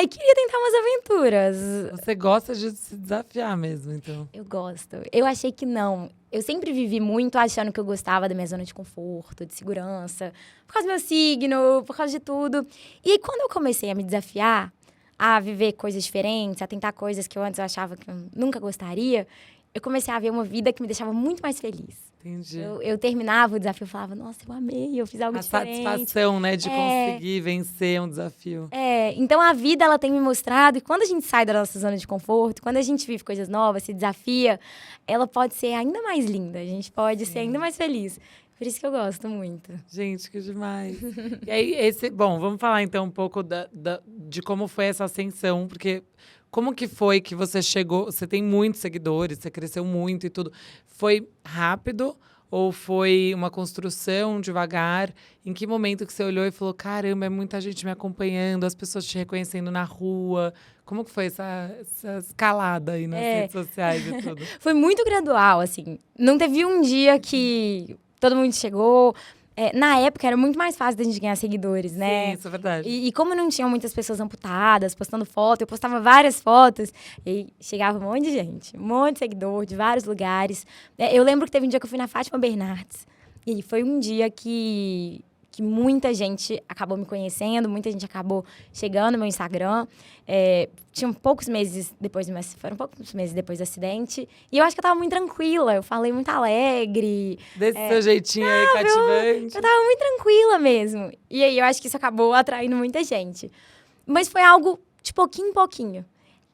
E queria tentar umas aventuras. Você gosta de se desafiar mesmo, então? Eu gosto. Eu achei que não. Eu sempre vivi muito achando que eu gostava da minha zona de conforto, de segurança. Por causa do meu signo, por causa de tudo. E aí, quando eu comecei a me desafiar, a viver coisas diferentes, a tentar coisas que eu antes achava que eu nunca gostaria, eu comecei a ver uma vida que me deixava muito mais feliz. Entendi. Eu terminava o desafio e falava, nossa, eu amei, eu fiz algo diferente. A satisfação, né, de conseguir vencer um desafio. Então a vida, ela tem me mostrado, e quando a gente sai da nossa zona de conforto, quando a gente vive coisas novas, se desafia, ela pode ser ainda mais linda, a gente pode ser ainda mais feliz. Por isso que eu gosto muito. Gente, que demais. E aí, bom, vamos falar então um pouco de como foi essa ascensão, porque como que foi que você chegou? Você tem muitos seguidores, você cresceu muito e tudo. Foi rápido ou foi uma construção devagar? Em que momento que você olhou e falou, caramba, é muita gente me acompanhando, as pessoas te reconhecendo na rua? Como que foi essa escalada aí nas redes sociais e tudo? Foi muito gradual, assim. Não teve um dia que todo mundo chegou. Na época, era muito mais fácil da gente ganhar seguidores, né? Sim, isso é verdade. E como não tinham muitas pessoas amputadas, postando foto, eu postava várias fotos, e chegava um monte de gente, um monte de seguidor, de vários lugares. Eu lembro que teve um dia que eu fui na Fátima Bernardes, e foi um dia que muita gente acabou me conhecendo, muita gente acabou chegando no meu Instagram. Foram poucos meses depois do acidente. E eu acho que eu tava muito tranquila, eu falei muito alegre. Desse seu jeitinho aí cativante. Eu tava muito tranquila mesmo. E aí eu acho que isso acabou atraindo muita gente. Mas foi algo de pouquinho em pouquinho.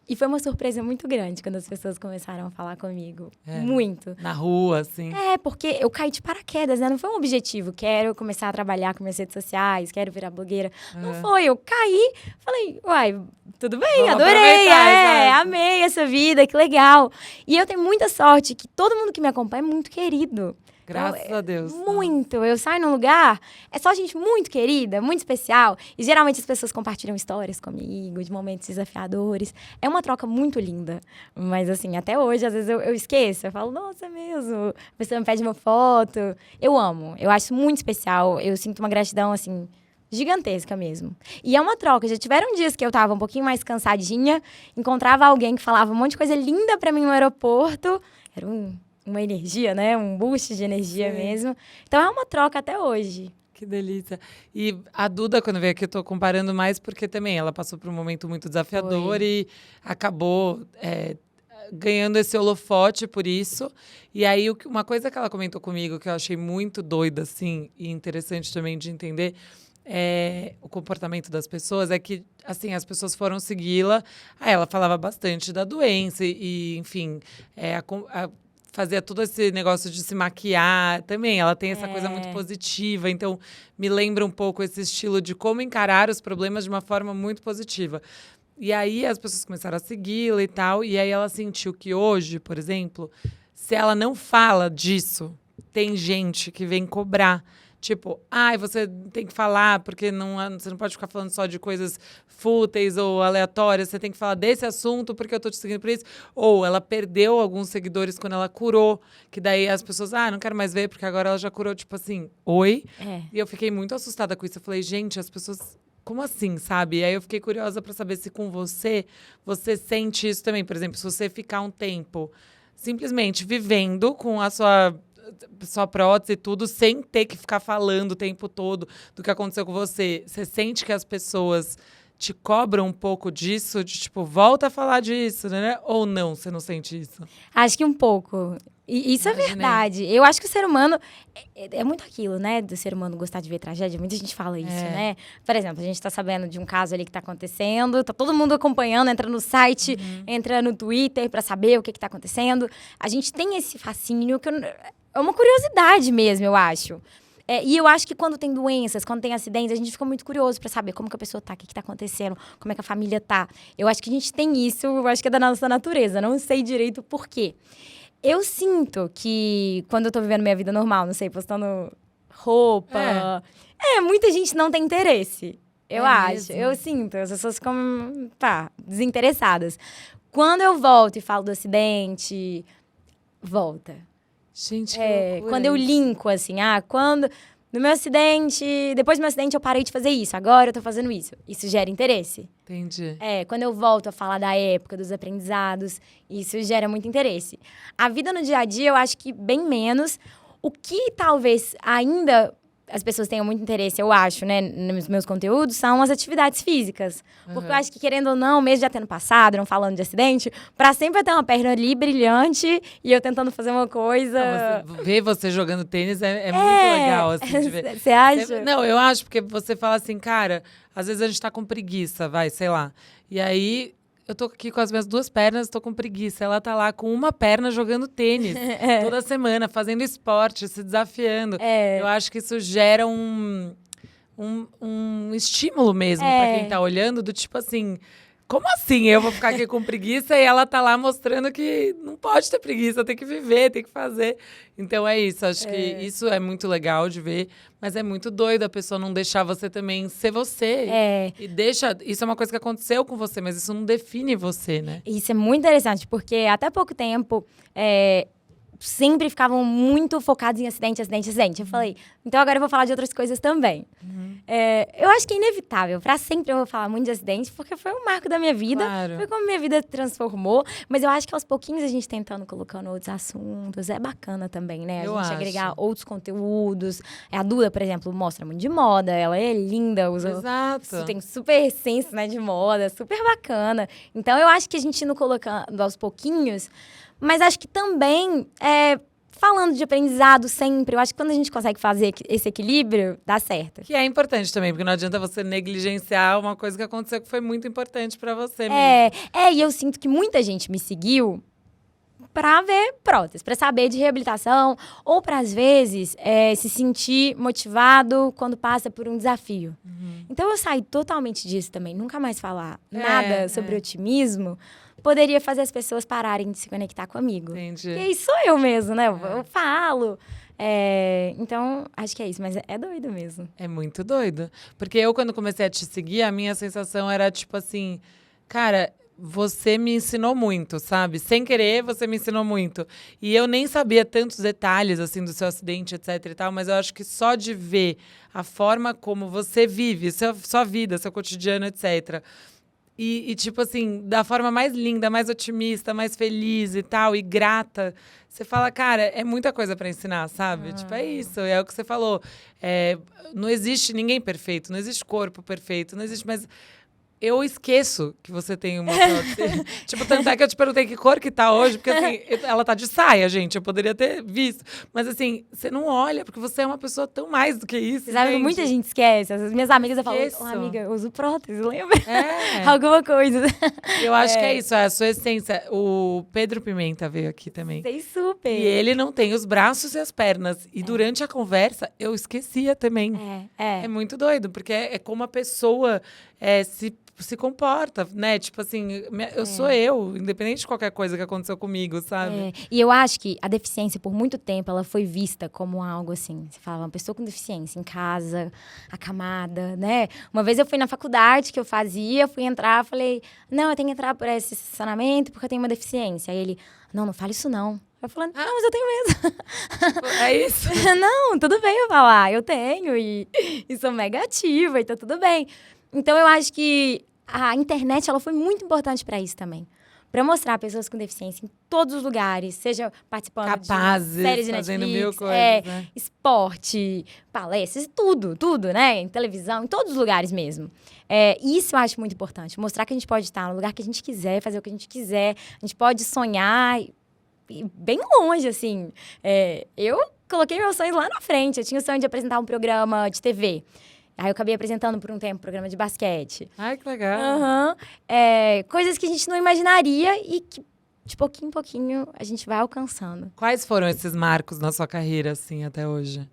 E foi uma surpresa muito grande quando as pessoas começaram a falar comigo. Muito. Na rua, assim. Porque eu caí de paraquedas, né? Não foi um objetivo. Quero começar a trabalhar com minhas redes sociais, quero virar blogueira. Não foi. Eu caí, falei, uai, tudo bem, vamos adorei. Amei essa vida, que legal. E eu tenho muita sorte que todo mundo que me acompanha é muito querido. Graças a Deus. Muito. Eu saio num lugar, é só gente muito querida, muito especial. E geralmente as pessoas compartilham histórias comigo, de momentos desafiadores. É uma troca muito linda. Mas assim, até hoje, às vezes eu esqueço. Eu falo, nossa, é mesmo. A pessoa me pede uma foto. Eu amo. Eu acho muito especial. Eu sinto uma gratidão, assim, gigantesca mesmo. E é uma troca. Já tiveram dias que eu tava um pouquinho mais cansadinha, encontrava alguém que falava um monte de coisa linda pra mim no aeroporto. Era uma energia, né? Um boost de energia mesmo. Então é uma troca até hoje. Que delícia. E a Duda, quando veio aqui, eu tô comparando mais porque também ela passou por um momento muito desafiador e acabou ganhando esse holofote por isso. E aí, uma coisa que ela comentou comigo que eu achei muito doida, assim, e interessante também de entender, o comportamento das pessoas é que, assim, as pessoas foram segui-la. Aí ela falava bastante da doença e enfim, fazia todo esse negócio de se maquiar também. Ela tem essa coisa muito positiva. Então, me lembra um pouco esse estilo de como encarar os problemas de uma forma muito positiva. E aí, as pessoas começaram a segui-la e tal. E aí, ela sentiu que hoje, por exemplo, se ela não fala disso, tem gente que vem cobrar. Tipo, você tem que falar, porque você não pode ficar falando só de coisas fúteis ou aleatórias. Você tem que falar desse assunto, porque eu tô te seguindo por isso. Ou ela perdeu alguns seguidores quando ela curou, que daí as pessoas, não quero mais ver, porque agora ela já curou, tipo assim, oi. E eu fiquei muito assustada com isso. Eu falei, gente, as pessoas... Como assim, sabe? E aí eu fiquei curiosa para saber se com você sente isso também. Por exemplo, se você ficar um tempo simplesmente vivendo com a sua prótese e tudo, sem ter que ficar falando o tempo todo do que aconteceu com você. Você sente que as pessoas te cobram um pouco disso? De tipo, volta a falar disso, né? Ou não, você não sente isso? Acho que um pouco. E isso é verdade. Eu acho que o ser humano... É muito aquilo, né? Do ser humano gostar de ver tragédia. Muita gente fala isso, né? Por exemplo, a gente tá sabendo de um caso ali que tá acontecendo. Tá todo mundo acompanhando, entra no site, entra no Twitter pra saber o que tá acontecendo. A gente tem esse fascínio que é uma curiosidade mesmo, eu acho. E eu acho que quando tem doenças, quando tem acidentes, a gente fica muito curioso pra saber como que a pessoa tá, o que tá acontecendo, como é que a família tá. Eu acho que a gente tem isso, eu acho que é da nossa natureza. Não sei direito por quê. Eu sinto que, quando eu tô vivendo minha vida normal, não sei, postando roupa... muita gente não tem interesse, eu acho. Mesmo? Eu sinto, as pessoas ficam, desinteressadas. Quando eu volto e falo do acidente, volta. Gente, que loucura Quando eu isso. linko, assim, quando... No meu acidente, depois do meu acidente eu parei de fazer isso, agora eu tô fazendo isso. Isso gera interesse. Entendi. Quando eu volto a falar da época, dos aprendizados, isso gera muito interesse. A vida no dia a dia, eu acho que bem menos. O que talvez ainda as pessoas tenham muito interesse, eu acho, né, nos meus conteúdos, são as atividades físicas. Porque eu acho que, querendo ou não, mesmo já tendo passado, não falando de acidente, pra sempre ter uma perna ali brilhante e eu tentando fazer uma coisa... Ver você jogando tênis é muito legal, assim, de ver. Você acha? Não, eu acho, porque você fala assim, cara, às vezes a gente tá com preguiça, sei lá. E aí, eu tô aqui com as minhas duas pernas, tô com preguiça. Ela tá lá com uma perna jogando tênis toda semana, fazendo esporte, se desafiando. Eu acho que isso gera um estímulo mesmo pra quem tá olhando, do tipo assim... Como assim eu vou ficar aqui com preguiça e ela tá lá mostrando que não pode ter preguiça, tem que viver, tem que fazer. Então é isso, acho que isso é muito legal de ver, mas é muito doido a pessoa não deixar você também ser você. E isso é uma coisa que aconteceu com você, mas isso não define você, né? Isso é muito interessante, porque até pouco tempo... sempre ficavam muito focados em acidente. Eu falei, então agora eu vou falar de outras coisas também. Eu acho que é inevitável. Pra sempre eu vou falar muito de acidente, porque foi um marco da minha vida. Claro. Foi como minha vida transformou. Mas eu acho que aos pouquinhos a gente tentando, colocando outros assuntos. É bacana também, né? A gente agregar outros conteúdos. A Duda, por exemplo, mostra muito de moda. Ela é linda. Exato. Tem super senso, né, de moda. Super bacana. Então eu acho que a gente indo colocando aos pouquinhos... Mas acho que também, falando de aprendizado sempre, eu acho que quando a gente consegue fazer esse equilíbrio, dá certo. Que é importante também, porque não adianta você negligenciar uma coisa que aconteceu que foi muito importante pra você mesmo. E eu sinto que muita gente me seguiu pra ver prótese, pra saber de reabilitação, ou pra, às vezes, se sentir motivado quando passa por um desafio. Então, eu saí totalmente disso também, nunca mais falar nada sobre otimismo, poderia fazer as pessoas pararem de se conectar comigo. Entendi. E aí sou eu mesmo, né? Eu falo. Então, acho que é isso. Mas é doido mesmo. É muito doido. Porque eu, quando comecei a te seguir, a minha sensação era, tipo assim... Cara, você me ensinou muito, sabe? Sem querer, você me ensinou muito. E eu nem sabia tantos detalhes, assim, do seu acidente, etc e tal, mas eu acho que só de ver a forma como você vive, sua vida, seu cotidiano, etc. E, tipo assim, da forma mais linda, mais otimista, mais feliz e tal, e grata. Você fala, cara, é muita coisa pra ensinar, sabe? Tipo, é isso, é o que você falou. Não existe ninguém perfeito, não existe corpo perfeito, não existe, mas eu esqueço que você tem uma prótese. Tipo, tanto é que eu te perguntei que cor que tá hoje, porque assim, ela tá de saia, gente. Eu poderia ter visto. Mas assim, você não olha, porque você é uma pessoa tão mais do que isso. Você sabe que entende? muita gente esquece. As minhas amigas eu falo, Esqueço. amiga, eu uso prótese, lembra? É. Alguma coisa. Eu acho que é isso, é a sua essência. O Pedro Pimenta veio aqui também. Sei super. E ele não tem os braços e as pernas. E durante a conversa, eu esquecia também. É muito doido, porque é como a pessoa se comporta, né? Tipo assim, eu sou eu, independente de qualquer coisa que aconteceu comigo, sabe? E eu acho que a deficiência, por muito tempo, ela foi vista como algo assim. Você falava, uma pessoa com deficiência em casa, acamada, né? Uma vez eu fui na faculdade que eu fazia, fui entrar, falei, não, eu tenho que entrar por esse estacionamento porque eu tenho uma deficiência. Aí ele, não fale isso não. Eu falando, não, mas eu tenho mesmo. Tipo, é isso. Não, tudo bem eu falar, eu tenho e sou mega ativa e tá tudo bem. Então, eu acho que a internet ela foi muito importante para isso também. Para mostrar pessoas com deficiência em todos os lugares, seja participando Capazes, de séries de fazendo Netflix, mil coisas, né? esporte, palestras, tudo, né? Em televisão, em todos os lugares mesmo. Isso eu acho muito importante. Mostrar que a gente pode estar no lugar que a gente quiser, fazer o que a gente quiser. A gente pode sonhar e bem longe, assim. Eu coloquei meus sonhos lá na frente. Eu tinha o sonho de apresentar um programa de TV. Aí eu acabei apresentando por um tempo um programa de basquete. Ai, que legal. Coisas que a gente não imaginaria e que, de pouquinho em pouquinho, a gente vai alcançando. Quais foram esses marcos na sua carreira, assim, até hoje?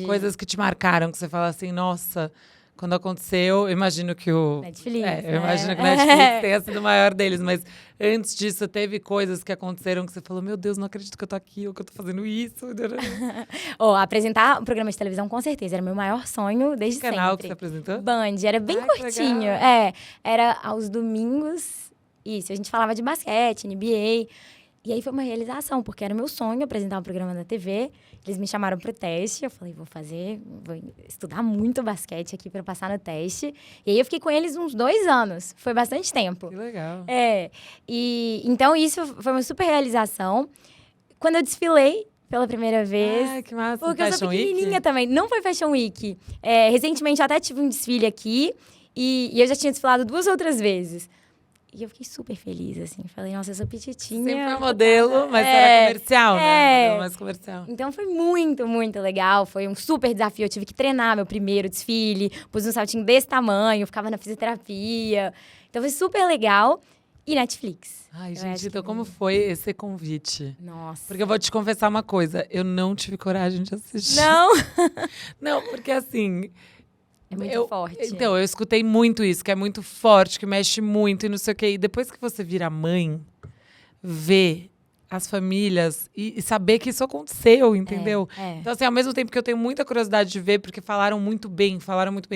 Coisas que te marcaram, que você fala assim, nossa, quando aconteceu, eu imagino que o... Netflix, eu imagino que o Netflix tenha sido o maior deles, mas antes disso, teve coisas que aconteceram que você falou, meu Deus, não acredito que eu tô aqui, ou que eu tô fazendo isso. Apresentar um programa de televisão, com certeza, era meu maior sonho desde Que canal sempre. que você apresentou? Band, era bem Ai, que curtinho. legal. Era aos domingos, isso, a gente falava de basquete, NBA. E aí foi uma realização, porque era meu sonho apresentar um programa na TV. Eles me chamaram pro teste, eu falei, vou estudar muito basquete aqui para passar no teste. E aí eu fiquei com eles uns 2 anos, foi bastante tempo. Que legal. Então isso foi uma super realização. Quando eu desfilei pela primeira vez... Ai, que massa. Porque eu sou Fashion Week? pequenininha também, não foi Fashion Week. Recentemente eu até tive um desfile aqui e eu já tinha desfilado 2 outras vezes. E eu fiquei super feliz, assim. Falei, nossa, eu sou petitinha. Sempre foi modelo, mas era comercial, né? Modelo mais comercial. Então foi muito, muito legal. Foi um super desafio. Eu tive que treinar meu primeiro desfile. Pus um saltinho desse tamanho, ficava na fisioterapia. Então foi super legal. E Netflix. Ai, gente, então como foi esse convite? Nossa. Porque eu vou te confessar uma coisa. Eu não tive coragem de assistir. Não? Não, porque assim... É muito forte. Então, eu escutei muito isso, que é muito forte, que mexe muito e não sei o quê. E depois que você vira mãe, ver as famílias e saber que isso aconteceu, entendeu? Então, assim, ao mesmo tempo que eu tenho muita curiosidade de ver, porque falaram muito bem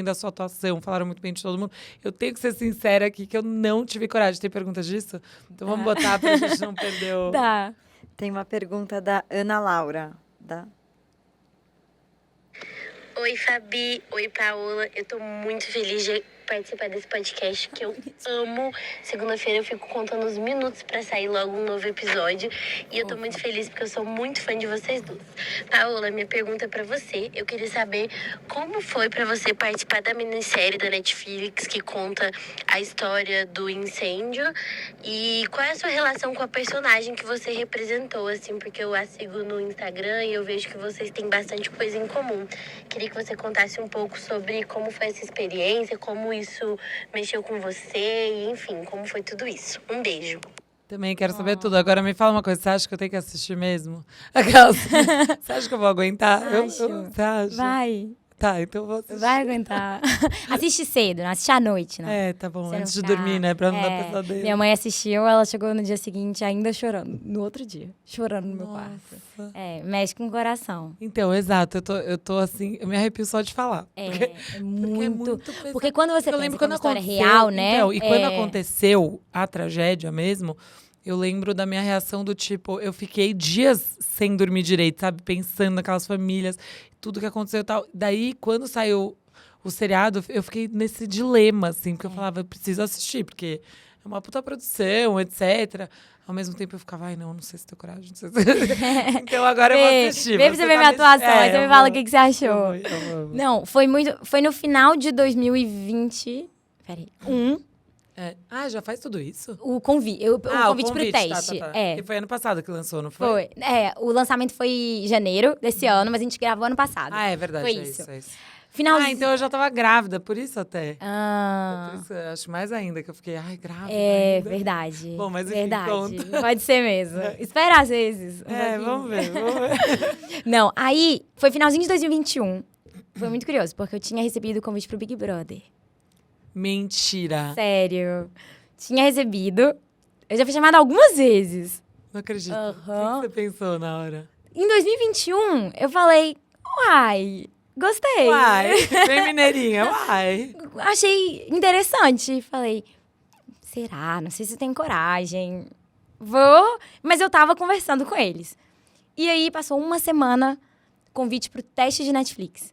da sua atuação, falaram muito bem de todo mundo, eu tenho que ser sincera aqui que eu não tive coragem. Tem perguntas disso? Então vamos botar pra gente não perder o... Tá. Tem uma pergunta da Ana Laura. Oi, Fabi. Oi, Paola. Eu tô muito feliz de participar desse podcast que eu amo. Segunda-feira eu fico contando os minutos pra sair logo um novo episódio. E eu tô muito feliz porque eu sou muito fã de vocês duas. Paola, minha pergunta é pra você. Eu queria saber como foi pra você participar da minissérie da Netflix que conta a história do incêndio. E qual é a sua relação com a personagem que você representou, assim, porque eu a sigo no Instagram e eu vejo que vocês têm bastante coisa em comum. Queria que você contasse um pouco sobre como foi essa experiência, como isso mexeu com você, e, enfim, como foi tudo isso. Um beijo. Também quero saber tudo. Agora me fala uma coisa, você acha que eu tenho que assistir mesmo? Aquelas... Você acha que eu vou aguentar? Acho. Você acha? Vai. Tá, então vou assistir. Vai aguentar. Assiste cedo, não assiste à noite, não. É, tá bom. Você não Antes de ficar- dormir, né? Pra não dar É, pesadelo. minha mãe assistiu, ela chegou no dia seguinte ainda chorando. No outro dia, chorando no meu quarto. Nossa. É, mexe com o coração. Então, exato. Eu tô assim... Eu me arrepio só de falar. É, Porque- é muito... pesado. Porque quando você Eu pensa lembro que é quando uma história aconteceu, real, né? Então, e quando é, aconteceu a tragédia mesmo, eu lembro da minha reação do tipo, eu fiquei dias sem dormir direito, sabe? Pensando naquelas famílias, tudo que aconteceu e tal. Daí, quando saiu o seriado, eu fiquei nesse dilema, assim, porque eu falava, eu preciso assistir, porque é uma puta produção, etc. Ao mesmo tempo eu ficava, ai, não sei se tenho coragem, não sei se... Então agora eu vou assistir. Vê pra você ver tá minha me- atuação, aí você eu me fala o vou. que você achou. Eu vou. Não, foi no final de 2020. Peraí. É. Ah, já faz tudo isso? O convite pro teste. Tá. É. E foi ano passado que lançou, não foi? Foi. É, o lançamento foi em janeiro desse ano, mas a gente gravou ano passado. Ah, é verdade. Foi é isso. É isso. Finalzinho. Ah, então eu já tava grávida, por isso até. Ah, Por isso eu acho mais ainda que eu fiquei, ai, grávida é ainda. verdade. Bom, mas enfim, verdade. conta. Pode ser mesmo. Espera às vezes. É, vamos ver. Não, aí foi finalzinho de 2021. Foi muito curioso, porque eu tinha recebido o convite pro Big Brother. Mentira. Sério. Tinha recebido. Eu já fui chamada algumas vezes. Não acredito. Aham. O que você pensou na hora? Em 2021, eu falei, uai, gostei. Uai, bem mineirinha, uai. Achei interessante. Falei, será? Não sei se eu tenho coragem. Vou. Mas eu tava conversando com eles. E aí, passou uma semana, convite pro teste de Netflix.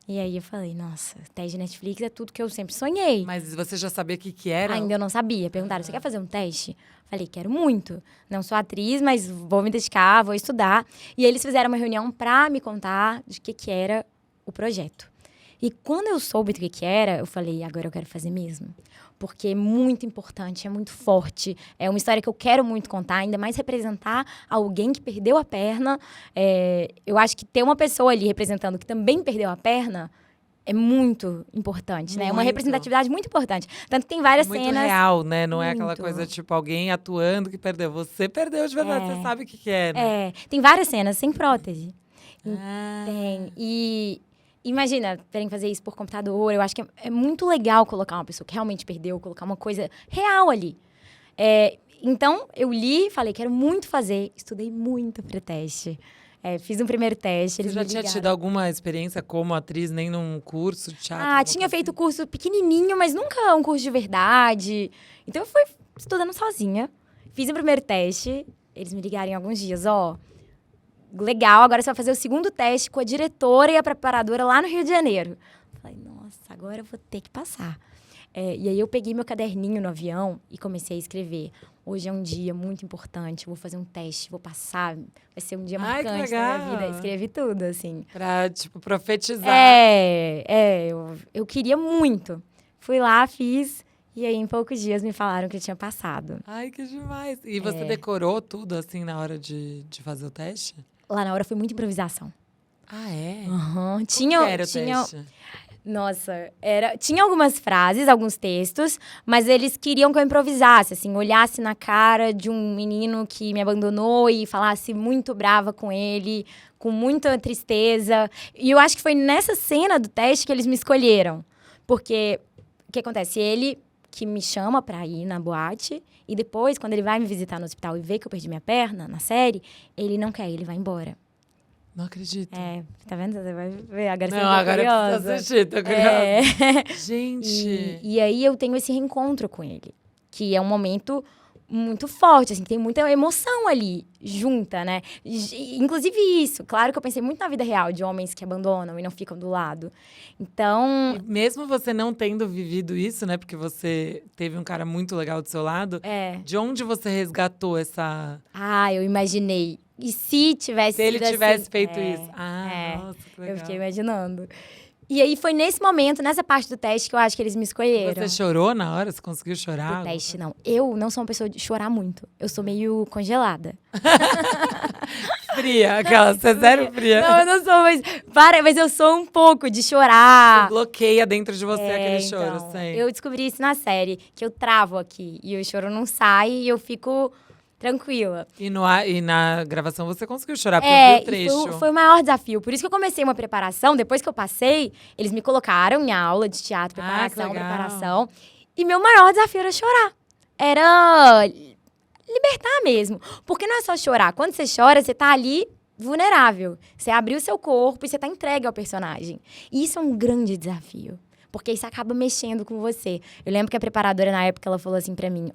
E aí eu falei, nossa, teste de Netflix é tudo que eu sempre sonhei. Mas você já sabia o que era? Ainda eu não sabia. Perguntaram, você quer fazer um teste? Falei, quero muito. Não sou atriz, mas vou me dedicar, vou estudar. E aí eles fizeram uma reunião pra me contar de que era o projeto. E quando eu soube do que era, eu falei, agora eu quero fazer mesmo. Porque é muito importante, é muito forte. É uma história que eu quero muito contar, ainda mais representar alguém que perdeu a perna. Eu acho que ter uma pessoa ali representando que também perdeu a perna é muito importante, né? É uma Muito. representatividade muito importante. Tanto que tem várias Muito cenas... real, né? Não é aquela Muito. coisa, tipo, alguém atuando que perdeu. Você perdeu de verdade, você sabe o que é, né? tem várias cenas sem prótese. Ah. Tem. E imagina, terem que fazer isso por computador. Eu acho que é muito legal colocar uma pessoa que realmente perdeu, colocar uma coisa real ali. Então, eu li, falei, quero muito fazer. Estudei muito para teste. Fiz um primeiro teste, Você eles já me tinha ligaram. tido alguma experiência como atriz, nem num curso de teatro? Ah, alguma tinha coisa feito assim? curso pequenininho, mas nunca um curso de verdade. Então, eu fui estudando sozinha. Fiz o primeiro teste, eles me ligaram em alguns dias, legal, agora você vai fazer o segundo teste com a diretora e a preparadora lá no Rio de Janeiro. Falei, nossa, agora eu vou ter que passar. E aí eu peguei meu caderninho no avião e comecei a escrever. Hoje é um dia muito importante, vou fazer um teste, vou passar, vai ser um dia Ai, que marcante na minha legal. vida. Escrevi tudo, assim. Pra, tipo, profetizar. Eu queria muito. Fui lá, fiz, e aí em poucos dias me falaram que eu tinha passado. Ai, que demais. E você É. decorou tudo, assim, na hora de fazer o teste? Lá na hora foi muita improvisação. Ah, é? Aham. Como Tinha, que era o tinha, teste? Nossa, tinha algumas frases, alguns textos, mas eles queriam que eu improvisasse, assim, olhasse na cara de um menino que me abandonou e falasse muito brava com ele, com muita tristeza. E eu acho que foi nessa cena do teste que eles me escolheram. Porque o que acontece? Ele que me chama pra ir na boate e depois, quando ele vai me visitar no hospital e vê que eu perdi minha perna na série, ele não quer, ele vai embora. Não acredito. Tá vendo? Você vai ver. Agora você Não, ficou agora eu curiosa. preciso assistir, tô curiosa. É. Gente. E aí eu tenho esse reencontro com ele, que é um momento muito forte, assim, tem muita emoção ali junta, né? Inclusive isso, claro que eu pensei muito na vida real de homens que abandonam e não ficam do lado. Então, E mesmo você não tendo vivido isso, né? Porque você teve um cara muito legal do seu lado. De onde você resgatou essa... eu imaginei. E se tivesse Se ele sido tivesse assim? feito isso. Ah, nossa, que legal. Eu fiquei imaginando. E aí foi nesse momento, nessa parte do teste, que eu acho que eles me escolheram. Você chorou na hora? Você conseguiu chorar? Do teste, não. Eu não sou uma pessoa de chorar muito. Eu sou meio congelada. Fria, aquela. Você é zero fria. Não, eu não sou, mas eu sou um pouco de chorar. Bloqueia dentro de você aquele choro, Então, sei. eu descobri isso na série, que eu travo aqui. E o choro não sai e eu fico tranquila. E na gravação você conseguiu chorar, porque eu vi o E trecho. foi o maior desafio. Por isso que eu comecei uma preparação. Depois que eu passei, eles me colocaram em aula de teatro, que preparação, legal. preparação. E meu maior desafio era chorar. Era libertar mesmo. Porque não é só chorar. Quando você chora, você tá ali vulnerável. Você abriu o seu corpo e você tá entregue ao personagem. E isso é um grande desafio. Porque isso acaba mexendo com você. Eu lembro que a preparadora, na época, ela falou assim pra mim,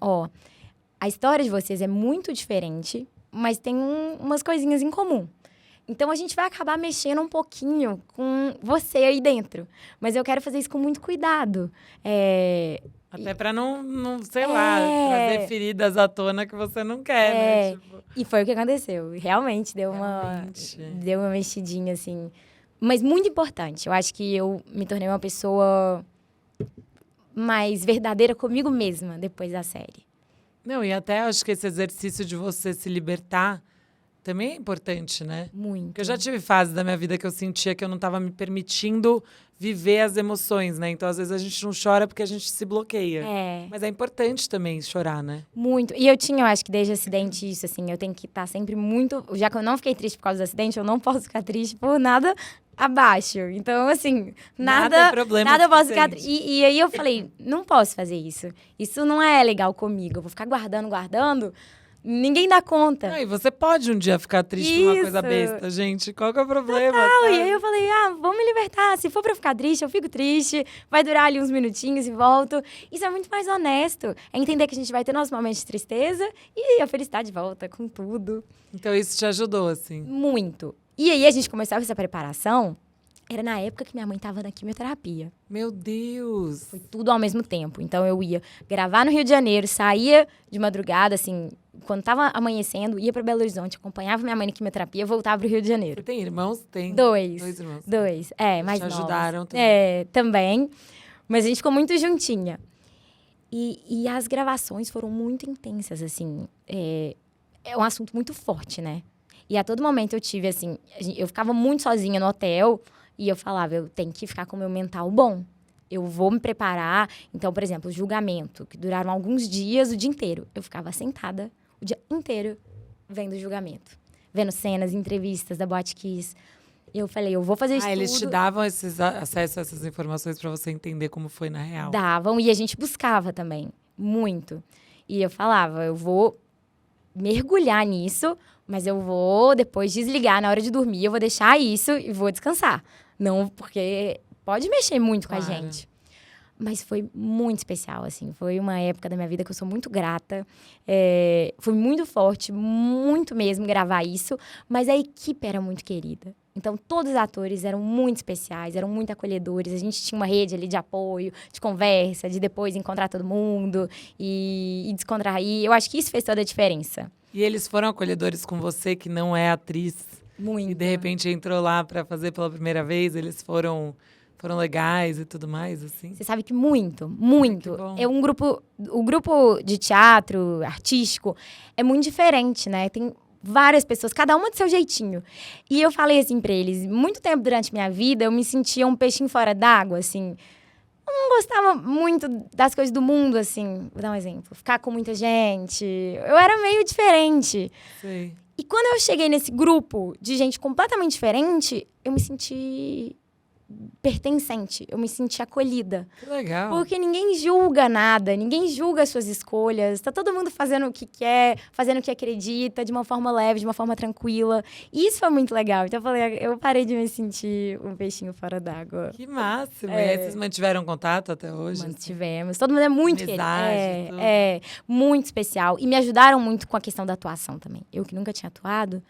a história de vocês é muito diferente, mas tem umas coisinhas em comum. Então, a gente vai acabar mexendo um pouquinho com você aí dentro. Mas eu quero fazer isso com muito cuidado. Até pra não sei lá, trazer feridas à tona que você não quer, né? Tipo, E foi o que aconteceu. Realmente deu uma mexidinha, assim. Mas muito importante. Eu acho que eu me tornei uma pessoa mais verdadeira comigo mesma depois da série. não, e até acho que esse exercício de você se libertar também é importante, né? Muito. Porque eu já tive fases da minha vida que eu sentia que eu não estava me permitindo viver as emoções, né? Então, às vezes, a gente não chora porque a gente se bloqueia. Mas é importante também chorar, né? Muito. E eu acho que desde o acidente, isso, assim, eu tenho que estar sempre muito... Já que eu não fiquei triste por causa do acidente, eu não posso ficar triste por nada abaixo. Então, assim, Nada é problema nada eu posso ficar... suficiente. E aí eu falei, não posso fazer isso. Isso não é legal comigo. Eu vou ficar guardando. Ninguém dá conta. Não, e você pode um dia ficar triste por uma coisa Isso. besta, gente. Qual que é o problema? Não, e sabe? aí eu falei, vamos me libertar. Se for pra ficar triste, eu fico triste. Vai durar ali uns minutinhos e volto. Isso é muito mais honesto. É entender que a gente vai ter nossos momentos de tristeza e a felicidade volta com tudo. Então, isso te ajudou, assim. Muito. E aí a gente começou essa preparação. Era na época que minha mãe tava na quimioterapia. Meu Deus! Foi tudo ao mesmo tempo. Então eu ia gravar no Rio de Janeiro, saía de madrugada, assim, quando tava amanhecendo, ia pra Belo Horizonte, acompanhava minha mãe na quimioterapia, voltava pro Rio de Janeiro. Você tem irmãos? Tem. Dois. Dois irmãos. Mais te novos. ajudaram também. Também. Mas a gente ficou muito juntinha. E as gravações foram muito intensas, assim. É um assunto muito forte, né? E a todo momento eu tive, assim... Eu ficava muito sozinha no hotel e eu falava, eu tenho que ficar com o meu mental bom. Eu vou me preparar. Então, por exemplo, o julgamento, que duraram alguns dias, o dia inteiro. Eu ficava sentada o dia inteiro vendo o julgamento. Vendo cenas, entrevistas da Boate Kiss. Eu falei, eu vou fazer isso tudo. Eles te davam acesso a essas informações pra você entender como foi na real. Davam, e a gente buscava também, muito. E eu falava, eu vou mergulhar nisso, mas eu vou depois desligar na hora de dormir, eu vou deixar isso e vou descansar. Não, porque pode mexer muito com a Claro. gente. Mas foi muito especial, assim. Foi uma época da minha vida que eu sou muito grata. Foi muito forte, muito mesmo, gravar isso. Mas a equipe era muito querida. Então, todos os atores eram muito especiais, eram muito acolhedores. A gente tinha uma rede ali de apoio, de conversa, de depois encontrar todo mundo e descontrair. Eu acho que isso fez toda a diferença. E eles foram acolhedores com você, que não é atriz, Muito. e de repente entrou lá pra fazer pela primeira vez, eles foram legais e tudo mais, assim? Você sabe que muito, muito. Que bom. O grupo de teatro artístico é muito diferente, né? Tem várias pessoas, cada uma do seu jeitinho. E eu falei assim pra eles, muito tempo durante minha vida, eu me sentia um peixinho fora d'água, assim. Eu não gostava muito das coisas do mundo, assim. Vou dar um exemplo. Ficar com muita gente. Eu era meio diferente. Sei. E quando eu cheguei nesse grupo de gente completamente diferente, eu me senti pertencente, eu me senti acolhida. Que legal. Porque ninguém julga nada, ninguém julga as suas escolhas. Tá todo mundo fazendo o que quer, fazendo o que acredita, de uma forma leve, de uma forma tranquila. E isso foi muito legal. Então eu falei, eu parei de me sentir um peixinho fora d'água. Que máximo. E aí vocês mantiveram contato até hoje? Mantivemos. Todo mundo é muito querido. Amizade, tudo. Muito especial. E me ajudaram muito com a questão da atuação também. Eu que nunca tinha atuado,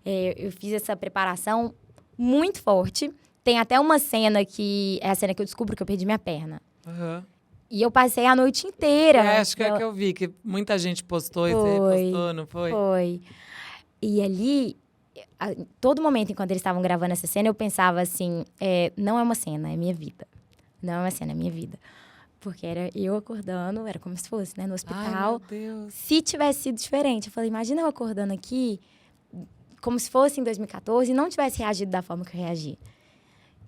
eu fiz essa preparação muito forte. Tem até uma cena que... É a cena que eu descubro que eu perdi minha perna. Aham. E eu passei a noite inteira. Acho que é que eu vi, que muita gente postou e você repostou, não foi? Foi. E ali, todo momento enquanto eles estavam gravando essa cena, eu pensava assim, não é uma cena, é minha vida. Não é uma cena, é minha vida. Porque era eu acordando, era como se fosse, né, no Ai, hospital. meu Deus. Se tivesse sido diferente, eu falei, imagina eu acordando aqui, como se fosse em 2014, e não tivesse reagido da forma que eu reagi.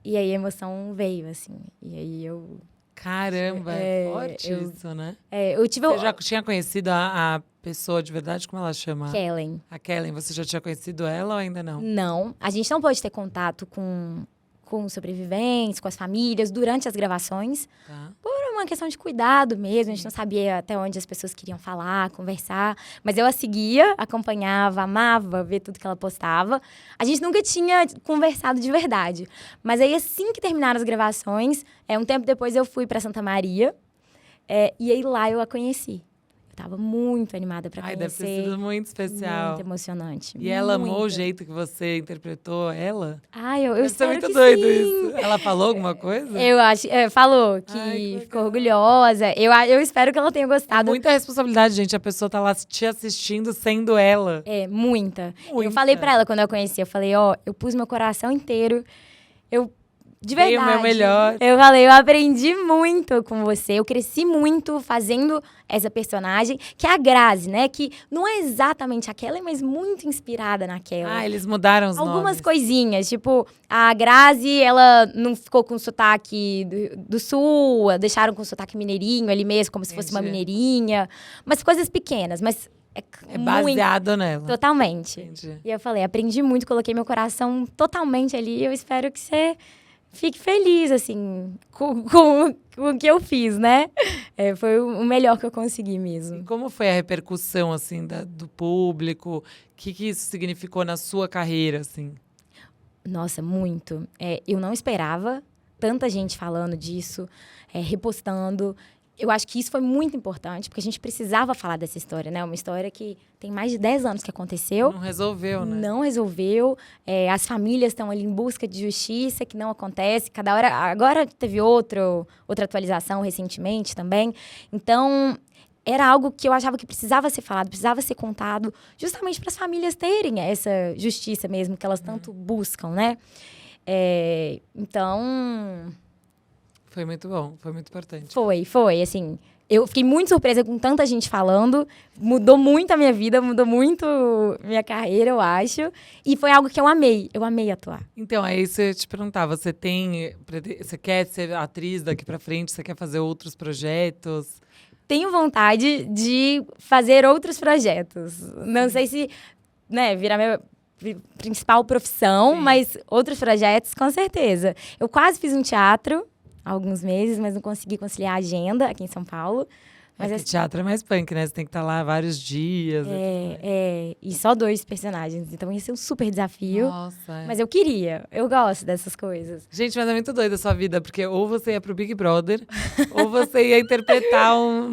E aí a emoção veio, assim. E aí eu... Caramba, é forte isso, né? eu tive... Você já tinha conhecido a pessoa de verdade, como ela chama? Kellen. A Kellen, você já tinha conhecido ela ou ainda não? Não, a gente não pôde ter contato com os sobreviventes, com as famílias, durante as gravações. Tá. Por uma questão de cuidado mesmo, a gente não sabia até onde as pessoas queriam falar, conversar. Mas eu a seguia, acompanhava, amava ver tudo que ela postava. A gente nunca tinha conversado de verdade. Mas aí, assim que terminaram as gravações, um tempo depois eu fui para Santa Maria. E aí lá eu a conheci. Eu tava muito animada para Ai, conhecer. deve ter sido muito especial. Muito emocionante. E ela amou o muito. jeito que você interpretou ela? Ai, eu Deve ser espero muito que doido sim. isso. Ela falou alguma coisa? Eu acho, falou que Ai, que ficou legal. orgulhosa. Eu espero que ela tenha gostado. Muita responsabilidade, gente. A pessoa tá lá te assistindo sendo ela. Muita. Muita. Eu falei pra ela quando eu conheci, eu falei, eu pus meu coração inteiro. De Dei verdade. o meu melhor. Eu falei, eu aprendi muito com você. Eu cresci muito fazendo essa personagem, que é a Grazi, né? Que não é exatamente aquela, mas muito inspirada naquela. Ah, eles mudaram os Algumas nomes. coisinhas, tipo, a Grazi, ela não ficou com sotaque do sul, deixaram com sotaque mineirinho ali mesmo, como se fosse uma Entendi. mineirinha. Umas coisas pequenas, mas É baseado nela. Totalmente. Entendi. E eu falei, aprendi muito, coloquei meu coração totalmente ali. Eu espero que você fique feliz, assim, com o que eu fiz, né? Foi o melhor que eu consegui E mesmo. como foi a repercussão, assim, do público? O que isso significou na sua carreira, assim? Nossa, muito. Eu não esperava tanta gente falando disso, repostando. Eu acho que isso foi muito importante, porque a gente precisava falar dessa história, né? Uma história que tem mais de 10 anos que aconteceu. Não resolveu, né? Não resolveu. As famílias estão ali em busca de justiça, que não acontece. Cada hora. Agora teve outra atualização recentemente também. Então, era algo que eu achava que precisava ser falado, precisava ser contado, justamente para as famílias terem essa justiça mesmo que elas tanto buscam, né? Então. Foi muito bom, foi muito importante. Foi, assim. Eu fiquei muito surpresa com tanta gente falando. Mudou muito a minha vida, mudou muito minha carreira, eu acho. E foi algo que eu amei. Eu amei atuar. Então, é isso que eu ia te perguntar. Você quer ser atriz daqui pra frente? Você quer fazer outros projetos? Tenho vontade de fazer outros projetos. Não sei se, virar minha principal profissão, Sim. mas outros projetos, com certeza. Eu quase fiz um teatro há alguns meses, mas não consegui conciliar a agenda aqui em São Paulo. Mas Mas teatro é mais punk, né? Você tem que estar lá vários dias. e só 2 personagens. Então ia ser um super desafio. Nossa. Mas eu queria. Eu gosto dessas coisas. Gente, mas é muito doida a sua vida, porque ou você ia pro Big Brother, ou você ia interpretar um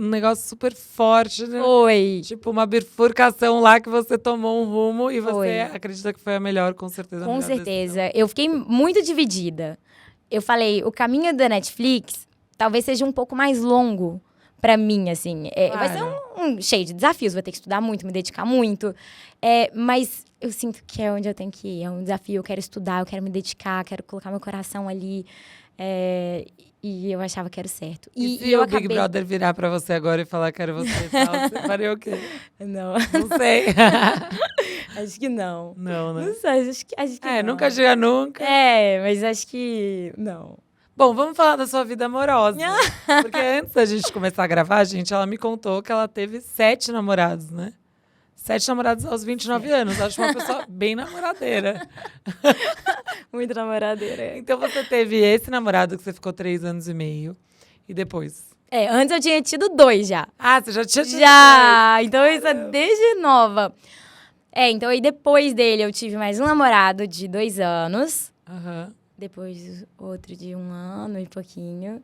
negócio super forte, né? Foi. Tipo, uma bifurcação lá que você tomou um rumo e Foi. você acredita que foi a melhor, com certeza. a Com melhor certeza. Eu fiquei muito dividida. Eu falei, o caminho da Netflix talvez seja um pouco mais longo pra mim, assim. Vai ser Claro. cheio de desafios, vou ter que estudar muito, me dedicar muito. Mas eu sinto que é onde eu tenho que ir. É um desafio, eu quero estudar, eu quero me dedicar, quero colocar meu coração ali. E eu achava que era o certo. E se eu o acabei... Big Brother virar pra você agora e falar que era você e tal, você faria o quê? Não, Não sei. acho que não. Não, né? Não sei, acho que não. Nunca diga nunca. Mas acho que não. Bom, vamos falar da sua vida amorosa. Porque antes da gente começar a gravar, gente, ela me contou que ela teve 7 namorados, né? 7 namorados aos 29 anos. Acho uma pessoa bem namoradeira. Muito namoradeira. Então você teve esse namorado que você ficou 3 anos e meio. E depois? Antes eu tinha tido 2 já. Ah, você já tinha tido Já! Então isso é desde nova. Então aí depois dele eu tive mais um namorado de 2 anos. dois? Aham. Depois outro de 1 ano e pouquinho.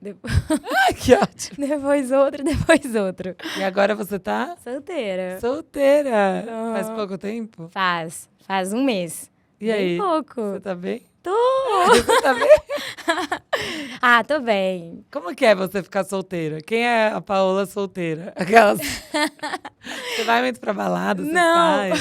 Ai, que ótimo. Depois outro. E agora você tá Solteira. solteira. Aham. Faz pouco tempo? Faz 1 mês. E Bem aí? pouco. Você tá bem? Tô! Você tá bem? Tô bem. Como que é você ficar solteira? Quem é a Paola solteira? Aquelas... Você vai muito pra balada? Você Não. sai?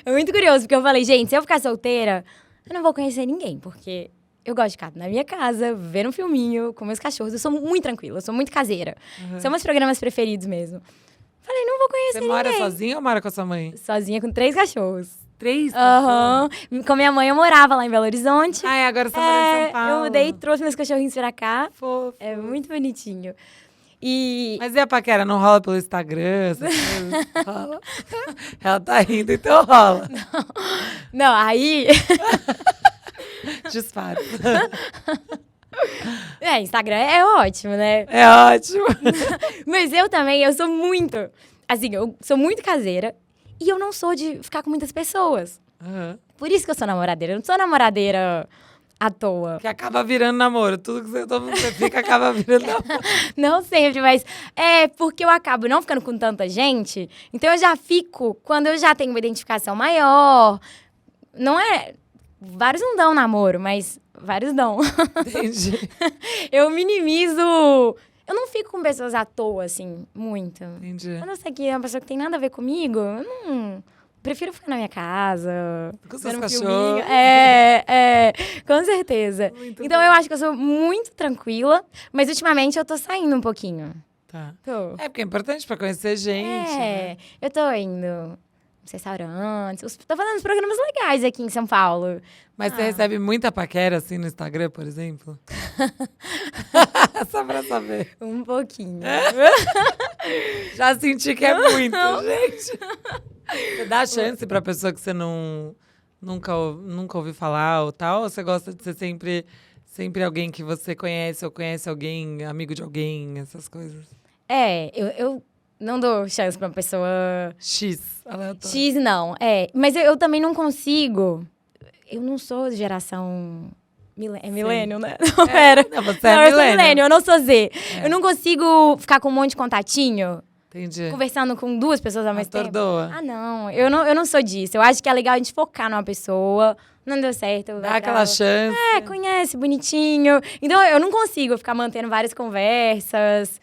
É muito curioso, porque eu falei, gente, se eu ficar solteira, eu não vou conhecer ninguém, porque eu gosto de ficar na minha casa, ver um filminho com meus cachorros. Eu sou muito tranquila, eu sou muito caseira. São meus programas preferidos mesmo. Falei, não vou conhecer Você mora ninguém. sozinha ou mora com a sua mãe? Sozinha com 3 cachorros. 3? Aham. Com minha mãe eu morava lá em Belo Horizonte. Ai, agora você tá morando em São Paulo. Eu mudei, trouxe meus cachorrinhos pra cá. Fofo. É muito bonitinho. Mas e a paquera? Não rola pelo Instagram? Essas coisas? Rola? Ela tá rindo, então rola. Não, aí... Dispara. Instagram é ótimo, né? É ótimo. Mas eu sou muito... Assim, eu sou muito caseira e eu não sou de ficar com muitas pessoas. Uhum. Por isso que eu sou namoradeira. Eu não sou namoradeira à toa. Que acaba virando namoro. Tudo que você fica acaba virando namoro. Não sempre, mas é porque eu acabo não ficando com tanta gente. Então eu já fico quando eu já tenho uma identificação maior. Não é... Vários não dão namoro, mas vários dão. Entendi. Eu minimizo... Eu não fico com pessoas à toa, assim, muito. Entendi. Quando eu sei que é uma pessoa que tem nada a ver comigo, eu não... Prefiro ficar na minha casa, Com seus vendo um cachorros. filminho. Com certeza. Muito Então bom. eu acho que eu sou muito tranquila, mas ultimamente eu tô saindo um pouquinho. Tá. Tô. É, porque é importante pra conhecer gente, né? Eu tô indo nos restaurantes, tô fazendo uns programas legais aqui em São Paulo. Mas você recebe muita paquera, assim, no Instagram, por exemplo? Só pra saber. Um pouquinho. Já senti que é muito, gente. Você dá chance pra pessoa que você nunca ouviu falar ou tal? Ou você gosta de ser sempre alguém que você conhece ou conhece alguém, amigo de alguém, essas coisas? Eu não dou chance pra uma pessoa X, aleatório. X, não. Mas eu também não consigo. Eu não sou de geração. Milênio, né? Não, pera. Não, você Não, é eu sou milênio, eu não sou Z. É. Eu não consigo ficar com um monte de contatinho, Entendi. conversando com duas pessoas ao mesmo tempo. Atordoa. Ah, não. Eu não sou disso. Eu acho que é legal a gente focar numa pessoa. Não deu certo. Dá aquela chance. Conhece, bonitinho. Então, eu não consigo ficar mantendo várias conversas.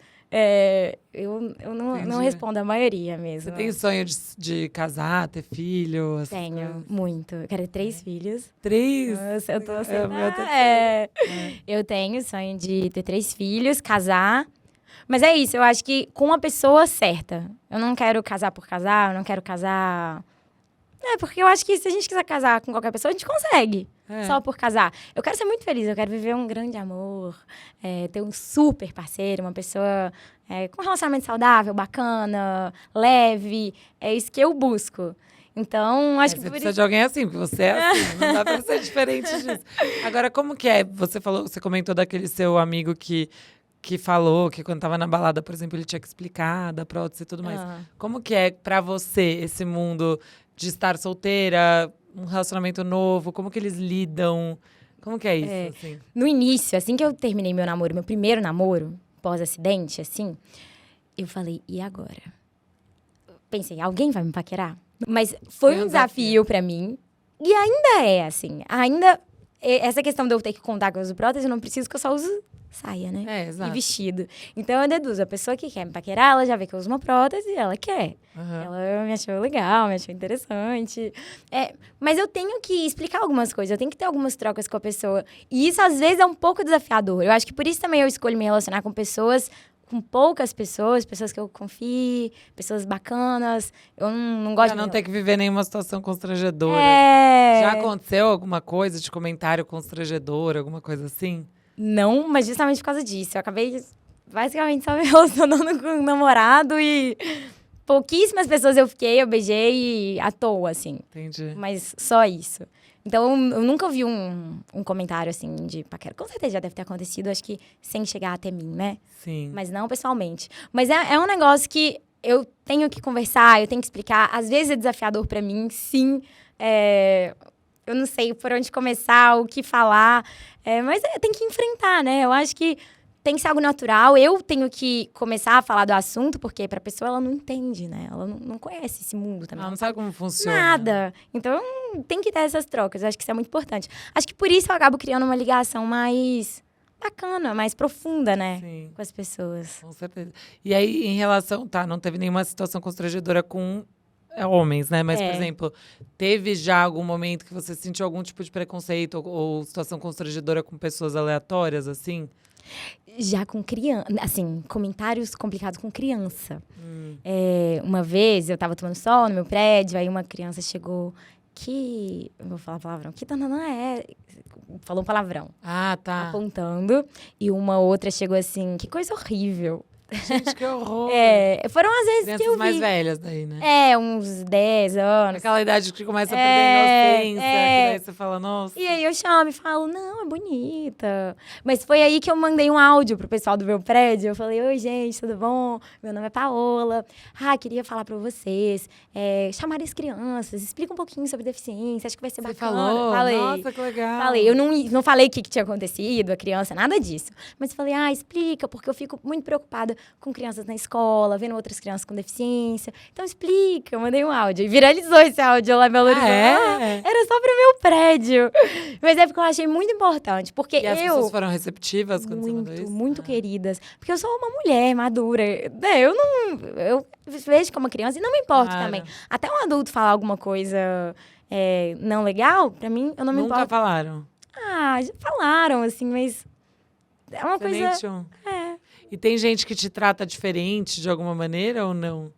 Eu não Entendi. respondo a maioria mesmo. Você tem sonho de casar, ter filho? essas Tenho, coisas? muito. Eu quero ter 3 filhos. 3? Nossa, eu tô assim. É o meu terceiro. Eu tenho sonho de ter 3 filhos, casar. Mas é isso, eu acho que com a pessoa certa. Eu não quero casar por casar, eu não quero casar... porque eu acho que se a gente quiser casar com qualquer pessoa, a gente consegue. Só por casar. Eu quero ser muito feliz, eu quero viver um grande amor, ter um super parceiro, uma pessoa com um relacionamento saudável, bacana, leve. É isso que eu busco. Então, acho que Você por precisa isso... de alguém assim, porque você é assim. Não dá pra ser diferente disso. Agora, como que é? Você comentou daquele seu amigo que falou que quando tava na balada, por exemplo, ele tinha que explicar da prótese e tudo mais. Como que é pra você esse mundo de estar solteira, um relacionamento novo? Como que eles lidam? Como que é isso, assim? No início, assim que eu terminei meu primeiro namoro, pós-acidente, assim, eu falei, e agora? Pensei, alguém vai me paquerar? Mas foi um desafio pra mim. E ainda é, assim. Essa questão de eu ter que contar que eu uso prótese, eu não preciso, que eu só uso saia, né? Exato. E vestido. Então, eu deduzo. A pessoa que quer me paquerar, ela já vê que eu uso uma prótese e ela quer. Ela me achou legal, me achou interessante. Mas eu tenho que explicar algumas coisas. Eu tenho que ter algumas trocas com a pessoa. E isso, às vezes, é um pouco desafiador. Eu acho que por isso também eu escolho me relacionar com pessoas... Com poucas pessoas que eu confie, pessoas bacanas. Eu não gosto Pra não ter que viver nenhuma situação constrangedora. É... Já aconteceu alguma coisa de comentário constrangedor, alguma coisa assim? Não, mas justamente por causa disso. Eu acabei, basicamente, só me relacionando com um namorado e... Pouquíssimas pessoas eu beijei à toa, assim. Entendi. Mas só isso. Então, eu nunca ouvi um comentário, assim, de paquera. Com certeza já deve ter acontecido, acho que sem chegar até mim, né? Sim. Mas não pessoalmente. Mas é um negócio que eu tenho que conversar, eu tenho que explicar. Às vezes é desafiador pra mim, sim. Eu não sei por onde começar, o que falar. Mas tem que enfrentar, né? Eu acho que tem que ser algo natural. Eu tenho que começar a falar do assunto, porque pra pessoa ela não entende, né? Ela não conhece esse mundo também. Ela não sabe como funciona. Nada. Então, tem que ter essas trocas. Eu acho que isso é muito importante. Acho que por isso eu acabo criando uma ligação mais bacana, mais profunda, né? Sim. Com as pessoas. Com certeza. E aí, em relação... Tá, não teve nenhuma situação constrangedora com homens, né? Mas, por exemplo, teve já algum momento que você sentiu algum tipo de preconceito ou situação constrangedora com pessoas aleatórias, assim? Já com criança, assim, comentários complicados com criança. Uma vez eu tava tomando sol no meu prédio, aí uma criança chegou eu vou falar palavrão, que tananã falou um palavrão. Ah, tá. Apontando, e uma outra chegou assim, que coisa horrível. Gente, que horror. Foram as vezes Crianças que eu mais vi. velhas daí, né? Uns 10 anos. Aquela idade que começa a perder a inocência, que daí você fala, nossa. E aí eu chamo e falo, não, é bonita. Mas foi aí que eu mandei um áudio pro pessoal do meu prédio. Eu falei, oi, gente, tudo bom? Meu nome é Paola. Queria falar pra vocês. Chamar as crianças, explica um pouquinho sobre deficiência, acho que vai ser Você bacana. falou? Falei. Nossa, que legal. Falei, eu não falei o que tinha acontecido, a criança, nada disso. Mas falei, explica, porque eu fico muito preocupada com crianças na escola, vendo outras crianças com deficiência. Então explica, eu mandei um áudio. E viralizou esse áudio lá em Belo Horizonte. Era só pro meu prédio. Mas é porque eu achei muito importante, porque E as pessoas foram receptivas quando você mandou isso? muito queridas. Porque eu sou uma mulher madura. Eu vejo como criança e não me importo também. Até um adulto falar alguma coisa não legal, pra mim, eu não me importo. Nunca falaram? Já falaram, assim, mas é uma coisa... E tem gente que te trata diferente de alguma maneira ou não?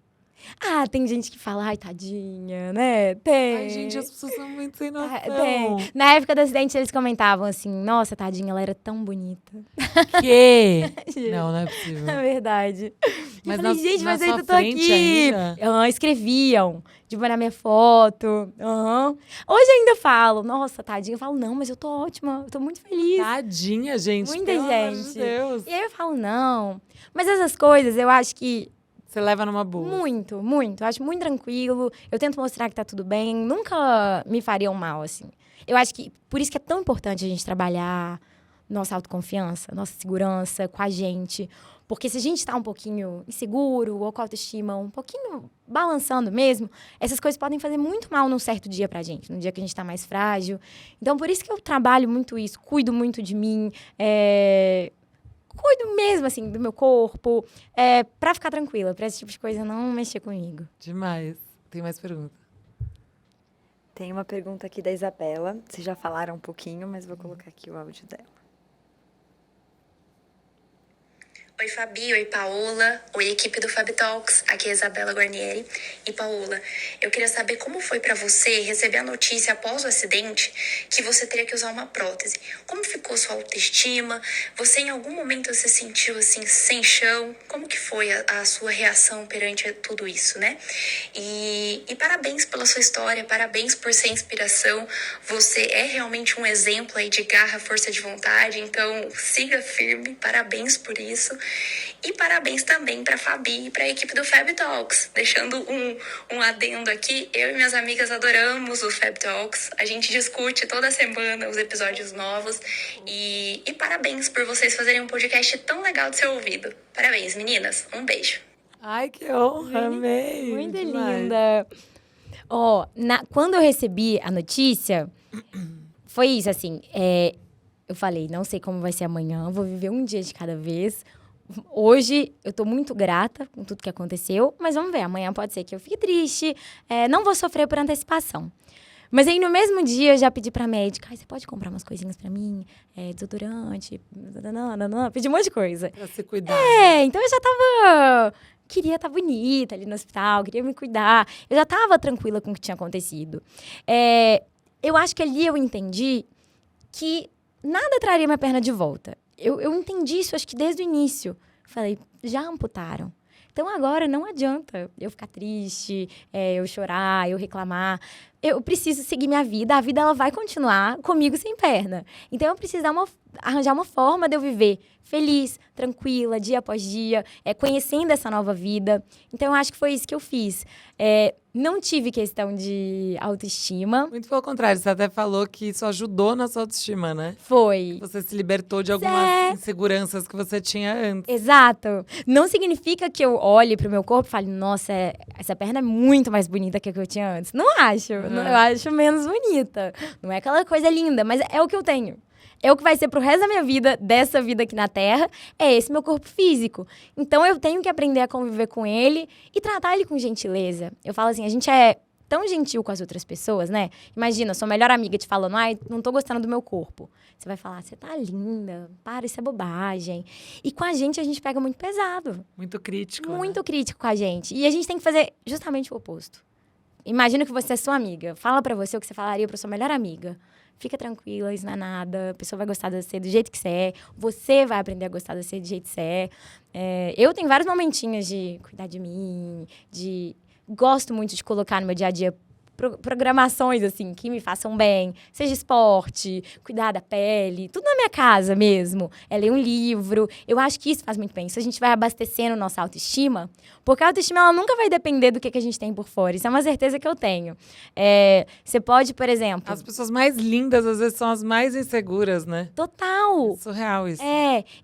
Tem gente que fala, ai, tadinha, né? Tem. Ai, gente, as pessoas são muito sem noção. Tem. Na época do acidente, eles comentavam assim, nossa, tadinha, ela era tão bonita. Que? Não é possível. É verdade. Mas eu falei, gente, na mas aí sua eu tô aqui. ainda? Escreviam, tipo, na minha foto. Hoje ainda falo, nossa, tadinha. Eu falo, não, mas eu tô ótima, eu tô muito feliz. Tadinha, gente. Muita pelo amor gente. de Deus. E aí eu falo, não. Mas essas coisas, eu acho que Você leva numa boa. muito, muito. Eu acho muito tranquilo. Eu tento mostrar que tá tudo bem. Nunca me fariam mal, assim. Eu acho que por isso que é tão importante a gente trabalhar nossa autoconfiança, nossa segurança com a gente. Porque se a gente tá um pouquinho inseguro ou com a autoestima um pouquinho balançando mesmo, essas coisas podem fazer muito mal num certo dia pra gente, num dia que a gente tá mais frágil. Então, por isso que eu trabalho muito isso, cuido muito de mim, cuido mesmo, assim, do meu corpo, pra ficar tranquila, pra esse tipo de coisa não mexer comigo. Demais. Tem mais pergunta. Tem uma pergunta aqui da Isabela. Vocês já falaram um pouquinho, mas vou colocar aqui o áudio dela. Oi, Fabi. Oi, Paola. Oi, equipe do Fab Talks. Aqui é a Isabela Guarnieri. E, Paola, eu queria saber como foi pra você receber a notícia após o acidente que você teria que usar uma prótese. Como ficou sua autoestima? Você, em algum momento, se sentiu, assim, sem chão? Como que foi a sua reação perante tudo isso, né? E parabéns pela sua história, parabéns por ser inspiração. Você é realmente um exemplo aí de garra, força de vontade. Então, siga firme. Parabéns por isso. E parabéns também para a Fabi e para a equipe do Fab Talks. Deixando um adendo aqui, eu e minhas amigas adoramos o Fab Talks. A gente discute toda semana os episódios novos. E parabéns por vocês fazerem um podcast tão legal de ser ouvido. Parabéns, meninas. Um beijo. Ai, que honra, amei. Muito demais. linda. Quando eu recebi a notícia, foi isso, assim, eu falei, não sei como vai ser amanhã, vou viver um dia de cada vez. Hoje, eu tô muito grata com tudo que aconteceu, mas vamos ver, amanhã pode ser que eu fique triste, não vou sofrer por antecipação. Mas aí, no mesmo dia, eu já pedi pra médica, você pode comprar umas coisinhas pra mim? Desodorante, pedi um monte de coisa. Pra se cuidar. Então eu já queria estar bonita ali no hospital, queria me cuidar. Eu já tava tranquila com o que tinha acontecido. Eu acho que ali eu entendi que nada traria minha perna de volta. Eu entendi isso, acho que desde o início. Falei, já amputaram. Então, agora não adianta eu ficar triste, eu chorar, eu reclamar. Eu preciso seguir minha vida. A vida ela vai continuar comigo sem perna. Então, eu preciso arranjar uma forma de eu viver feliz, tranquila, dia após dia, conhecendo essa nova vida. Então, eu acho que foi isso que eu fiz. Não tive questão de autoestima. Muito pelo contrário, você até falou que isso ajudou na sua autoestima, né? Foi. Você se libertou de algumas inseguranças que você tinha antes. Exato. Não significa que eu olhe pro meu corpo e fale, nossa, essa perna é muito mais bonita que a que eu tinha antes. Não acho. Eu acho menos bonita. Não é aquela coisa linda, mas é o que eu tenho. É o que vai ser pro resto da minha vida, dessa vida aqui na Terra, é esse meu corpo físico. Então, eu tenho que aprender a conviver com ele e tratar ele com gentileza. Eu falo assim, a gente é tão gentil com as outras pessoas, né? Imagina, sua melhor amiga te falando, não tô gostando do meu corpo. Você vai falar, você tá linda, para, isso é bobagem. E com a gente pega muito pesado. Muito crítico, Muito crítico com a gente. E a gente tem que fazer justamente o oposto. Imagina que você é sua amiga. Fala pra você o que você falaria pra sua melhor amiga. fica tranquila, isso não é nada. A pessoa vai gostar de você do jeito que você é. Você vai aprender a gostar de você do jeito que você é. Eu tenho vários momentinhos de cuidar de mim, gosto muito de colocar no meu dia a dia programações, assim, que me façam bem. Seja esporte, cuidar da pele, tudo na minha casa mesmo. Ler um livro. Eu acho que isso faz muito bem. Isso a gente vai abastecendo nossa autoestima, porque a autoestima, ela nunca vai depender do que a gente tem por fora. Isso é uma certeza que eu tenho. Você pode, por exemplo... As pessoas mais lindas, às vezes, são as mais inseguras, né? Total! É surreal isso.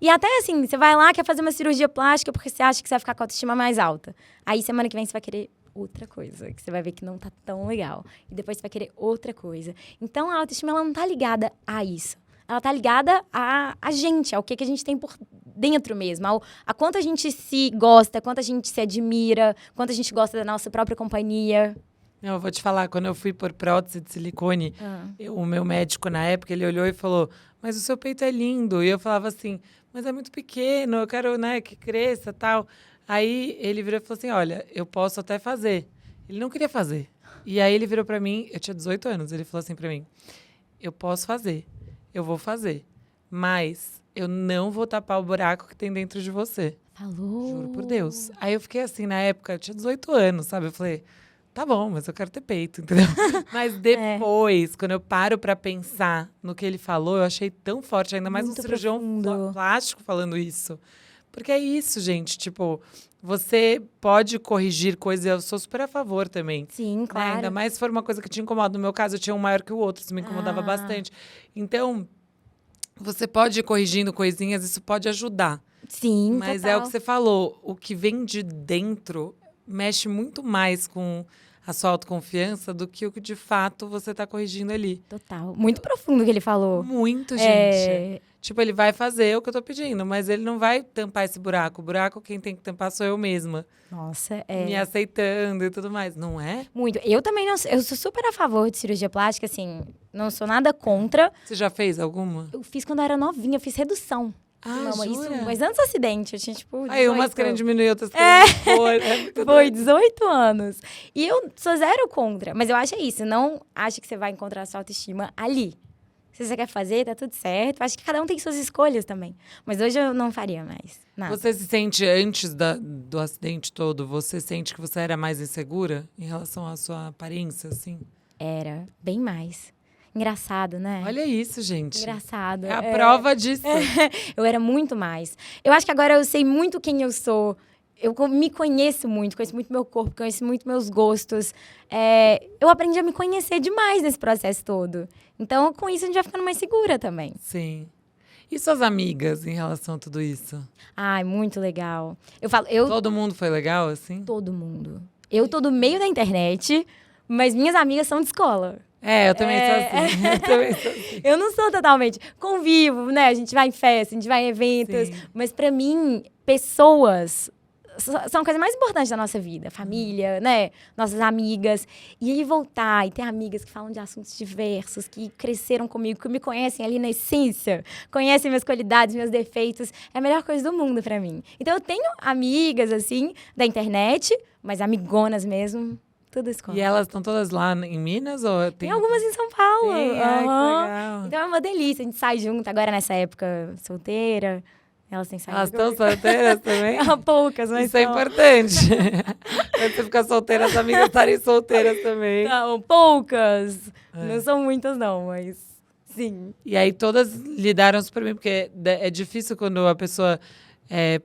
E até assim, você vai lá, quer fazer uma cirurgia plástica porque você acha que você vai ficar com a autoestima mais alta. Aí, semana que vem, você vai querer outra coisa, que você vai ver que não tá tão legal. E depois você vai querer outra coisa. Então, a autoestima, ela não tá ligada a isso. Ela tá ligada a gente, ao que a gente tem por dentro mesmo. A quanto a gente se gosta, quanto a gente se admira, quanto a gente gosta da nossa própria companhia. Eu vou te falar, quando eu fui por prótese de silicone, o meu médico, na época, ele olhou e falou, mas o seu peito é lindo. E eu falava assim, mas é muito pequeno, eu quero, né, que cresça e tal. Aí ele virou e falou assim, olha, eu posso até fazer. Ele não queria fazer. E aí ele virou pra mim, eu tinha 18 anos, ele falou assim pra mim, eu posso fazer, eu vou fazer, mas eu não vou tapar o buraco que tem dentro de você. Falou. Juro por Deus. Aí eu fiquei assim, na época, eu tinha 18 anos, sabe? Eu falei, tá bom, mas eu quero ter peito, entendeu? Mas depois, quando eu paro pra pensar no que ele falou, eu achei tão forte, ainda mais Muito um cirurgião profundo. plástico falando isso. Porque é isso, gente, tipo, você pode corrigir coisas, eu sou super a favor também. Sim, Né? claro. Ainda mais se for uma coisa que te incomoda. No meu caso, eu tinha um maior que o outro, isso me incomodava bastante. Então, você pode ir corrigindo coisinhas, isso pode ajudar. Sim, Mas total. é o que você falou, o que vem de dentro mexe muito mais com a sua autoconfiança do que o que de fato você está corrigindo ali. Total. Muito profundo o que ele falou. Muito, gente. Tipo, ele vai fazer o que eu tô pedindo, mas ele não vai tampar esse buraco. O buraco, quem tem que tampar sou eu mesma. Nossa, Me aceitando e tudo mais, não é? Muito. Eu também não eu sou super a favor de cirurgia plástica, assim, não sou nada contra. Você já fez alguma? Eu fiz quando eu era novinha, eu fiz redução. Ah, Mama, isso, jura? mas antes do acidente, eu tinha, tipo, 18. Aí umas querendo diminuir, outras querendo pôr. É muito Foi 18 anos. E eu sou zero contra. Mas eu acho isso. Não acho que você vai encontrar a sua autoestima ali. Se você quer fazer, tá tudo certo. Acho que cada um tem suas escolhas também. Mas hoje eu não faria mais nada. Você se sente, antes do acidente todo, você sente que você era mais insegura em relação à sua aparência, assim? Era. Bem mais. Engraçado, né? Olha isso, gente. Engraçado. É a prova disso. Eu era muito mais. Eu acho que agora eu sei muito quem eu sou. Eu me conheço muito meu corpo, conheço muito meus gostos. Eu aprendi a me conhecer demais nesse processo todo. Então, com isso, a gente vai ficando mais segura também. Sim. E suas amigas em relação a tudo isso? Ai, muito legal. Todo mundo foi legal, assim? Todo mundo. Eu tô do meio da internet, mas minhas amigas são de escola. Eu também sou assim. Eu também sou assim. Eu não sou totalmente. Convivo, né? A gente vai em festa, a gente vai em eventos. Sim. Mas pra mim, pessoas são a coisa mais importante da nossa vida. Família, né? Nossas amigas. E aí voltar e ter amigas que falam de assuntos diversos, que cresceram comigo, que me conhecem ali na essência, conhecem minhas qualidades, meus defeitos. É a melhor coisa do mundo pra mim. Então eu tenho amigas, assim, da internet, mas amigonas mesmo. Tudo escola. E elas estão todas lá em Minas? Ou Tem algumas em São Paulo. Tem? Ai, que Aham. legal. Então é uma delícia. A gente sai junto agora nessa época solteira. Elas têm saído. Elas estão solteiras também? Poucas, mas Isso é são. importante. Quando você ficar solteira, as amigas estarem solteiras também. Não, poucas. Não são muitas, não, mas sim. E aí todas lidaram super bem, porque é difícil quando a pessoa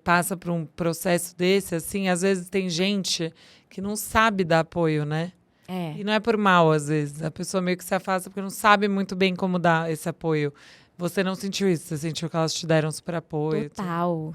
passa por um processo desse, assim, às vezes tem gente que não sabe dar apoio, né? E não é por mal, às vezes. A pessoa meio que se afasta porque não sabe muito bem como dar esse apoio. Você não sentiu isso? Você sentiu que elas te deram super apoio?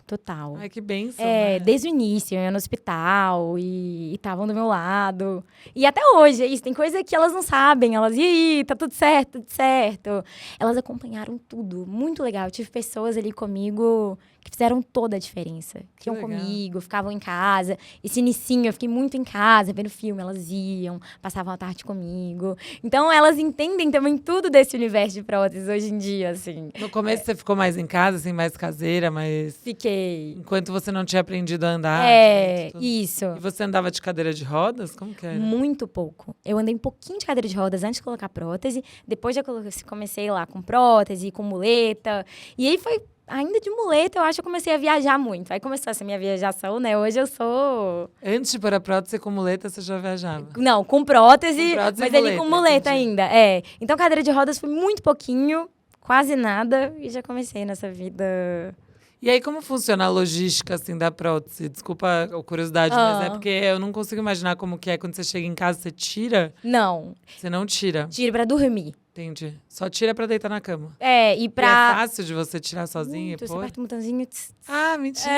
Total. Ai, que bênção, né? Desde o início, eu ia no hospital e estavam do meu lado. E até hoje, é isso. Tem coisa que elas não sabem. Elas, e aí, tá tudo certo, tudo certo. Elas acompanharam tudo. Muito legal. Eu tive pessoas ali comigo que fizeram toda a diferença. Que Iam legal. comigo, ficavam em casa. Esse inicinho, eu fiquei muito em casa, vendo filme, elas iam, passavam a tarde comigo. Então, elas entendem também tudo desse universo de próteses hoje em dia, assim. No começo você ficou mais em casa, assim, mais caseira, mas Fiquei. enquanto você não tinha aprendido a andar. direito, tudo. Isso. E você andava de cadeira de rodas? Como que era? Muito pouco. Eu andei um pouquinho de cadeira de rodas antes de colocar prótese. Depois já comecei lá com prótese, com muleta. E aí foi, ainda de muleta, eu acho que eu comecei a viajar muito. Aí começou essa minha viajação, né? Hoje eu sou... Antes de pôr a prótese com muleta, você já viajava? Não, com prótese, Com prótese e mas ali com muleta, muleta entendi. ainda. É. Então, cadeira de rodas foi muito pouquinho, quase nada. E já comecei nessa vida... E aí, como funciona a logística, assim, da prótese? Desculpa a curiosidade, mas é porque eu não consigo imaginar como que é quando você chega em casa, você tira? Não, Você não tira. tiro pra dormir. Entendi. Só tira pra deitar na cama. É, e E é pra... fácil de você tirar sozinha Muito, e você pôr? aperta um botãozinho... tss, tss. Ah, mentira.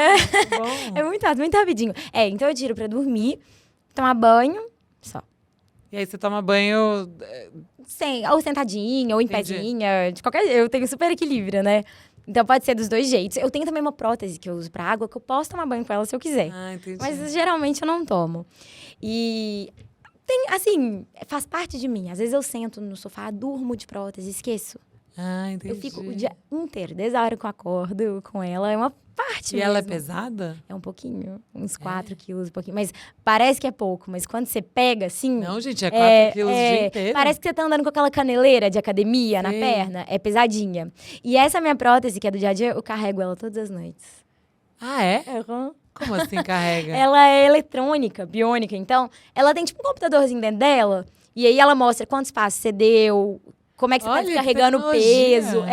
Que bom. É muito rápido, muito rapidinho. É, então eu tiro pra dormir, tomar banho, só. E aí você toma banho... Ou sentadinha, ou em Entendi. pezinha, de qualquer... Eu tenho super equilíbrio, né? Então pode ser dos dois jeitos. Eu tenho também uma prótese que eu uso pra água, que eu posso tomar banho com ela se eu quiser. Ah, entendi. Mas geralmente eu não tomo. E tem, assim, faz parte de mim. Às vezes eu sento no sofá, durmo de prótese, esqueço. Ah, entendi. Eu fico o dia inteiro, desde a hora que eu acordo com ela. É uma parte E mesmo. ela é pesada? É um pouquinho, uns 4 quilos, um pouquinho. Mas parece que é pouco. Mas quando você pega, assim... Não, gente, é 4 quilos o dia inteiro. Parece que você tá andando com aquela caneleira de academia na Sei. perna. É pesadinha. E essa minha prótese, que é do dia a dia, eu carrego ela todas as noites. Ah, é? Uhum. Como assim carrega? Ela é eletrônica, biônica. Então, ela tem tipo um computadorzinho dentro dela. E aí ela mostra quantos passos você deu, como é que você Olha, tá que descarregando o tecnologia. peso.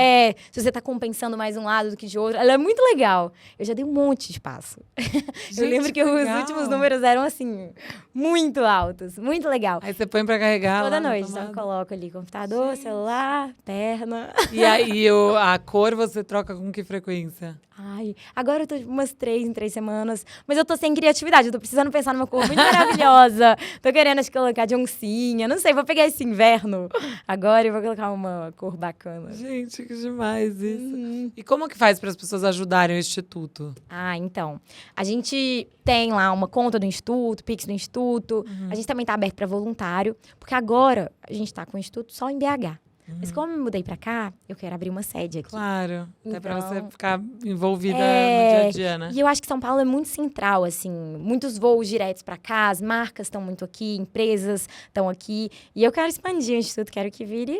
Se você tá compensando mais um lado do que de outro. Ela é muito legal. Eu já dei um monte de passo. Gente, Eu lembro que os legal. últimos números eram, assim, muito altos. Muito legal. Aí você põe pra carregar Toda lá na noite, só tomada. coloco ali computador, celular, perna. E aí a cor você troca com que frequência? Ai, agora eu tô tipo, umas 3 em 3 semanas. Mas eu tô sem criatividade, eu tô precisando pensar numa cor muito maravilhosa. Tô querendo, acho que, colocar de oncinha. Não sei, vou pegar esse inverno agora e vou colocar uma cor bacana. Gente, que demais isso. Uhum. E como que faz para as pessoas ajudarem o Instituto? Ah, então. A gente tem lá uma conta do Instituto, Pix do Instituto. A gente também tá aberto para voluntário. Porque agora a gente tá com o Instituto só em BH. Mas como eu me mudei pra cá, eu quero abrir uma sede aqui. Claro, até para você Então, ficar envolvida no dia a dia, né? E eu acho que São Paulo é muito central, assim. Muitos voos diretos pra cá, as marcas estão muito aqui, empresas estão aqui. E eu quero expandir o Instituto, quero que vire...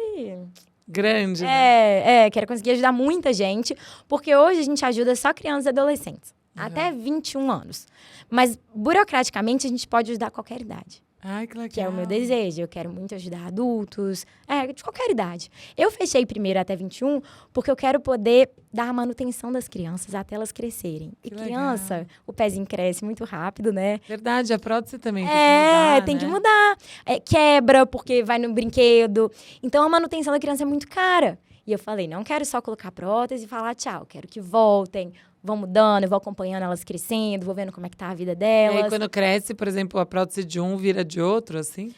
Grande, né? Quero conseguir ajudar muita gente. Porque hoje a gente ajuda só crianças e adolescentes. Até 21 anos. Mas, burocraticamente, a gente pode ajudar qualquer idade. Ai, que legal. Que é o meu desejo. Eu quero muito ajudar adultos, de qualquer idade. Eu fechei primeiro até 21 porque eu quero poder dar a manutenção das crianças até elas crescerem. Que E criança, legal. o pezinho cresce muito rápido, né? Verdade, a prótese também tem que mudar, Tem né? que mudar. Quebra porque vai no brinquedo. Então, a manutenção da criança é muito cara. E eu falei, não quero só colocar prótese e falar tchau. Quero que voltem, vão mudando, eu vou acompanhando elas crescendo, vou vendo como é que tá a vida E delas. aí, quando cresce, por exemplo, a prótese de um vira de outro, assim?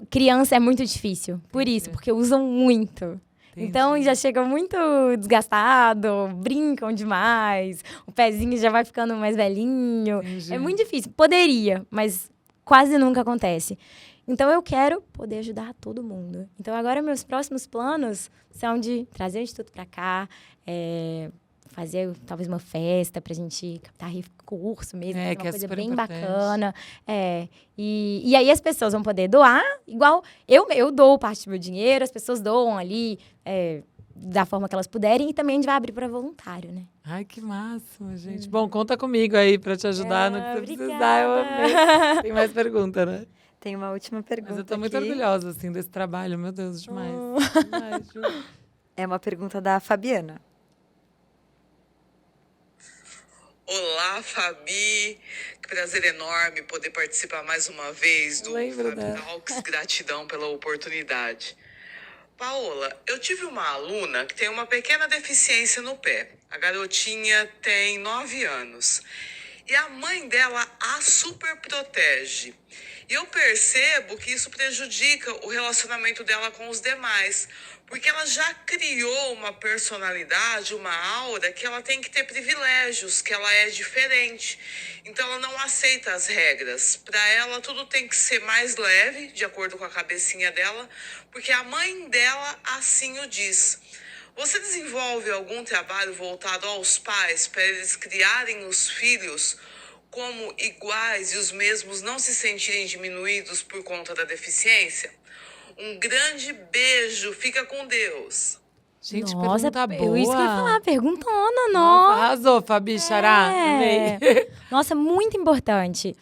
Criança é muito difícil. Por isso, porque usam muito. Entendi. Então, já chega muito desgastado, brincam demais, o pezinho já vai ficando mais velhinho. Entendi. É muito difícil. Poderia, mas quase nunca acontece. Então, eu quero poder ajudar todo mundo. Então, agora, meus próximos planos são de trazer o Instituto para cá, fazer talvez uma festa pra gente captar recurso mesmo, fazer que uma é coisa super bem importante. bacana. E aí as pessoas vão poder doar, igual eu dou parte do meu dinheiro, as pessoas doam ali da forma que elas puderem, e também a gente vai abrir para voluntário, né? Ai, que máximo, gente. Bom, conta comigo aí pra te ajudar no que você obrigada. precisar. Eu amei. Tem mais pergunta, né? Tem uma última pergunta. Mas eu tô muito aqui. orgulhosa, assim, desse trabalho. Meu Deus, demais. Demais, juro. É uma pergunta da Fabiana. Olá, Fabi. Que prazer enorme poder participar mais uma vez do Lembro Fabi dela. Talks. Gratidão pela oportunidade. Paola, eu tive uma aluna que tem uma pequena deficiência no pé. A garotinha tem 9 anos. e a mãe dela a super protege. E eu percebo que isso prejudica o relacionamento dela com os demais, porque ela já criou uma personalidade, uma aura, que ela tem que ter privilégios, que ela é diferente. Então ela não aceita as regras. Para ela tudo tem que ser mais leve, de acordo com a cabecinha dela, porque a mãe dela assim o diz. Você desenvolve algum trabalho voltado aos pais para eles criarem os filhos como iguais e os mesmos não se sentirem diminuídos por conta da deficiência? Um grande beijo, fica com Deus. Gente, Nossa, pergunta boa. isso que eu ia falar, perguntona, Nossa, nossa. arrasou, Fabi, Xará. Amei. Nossa, muito importante.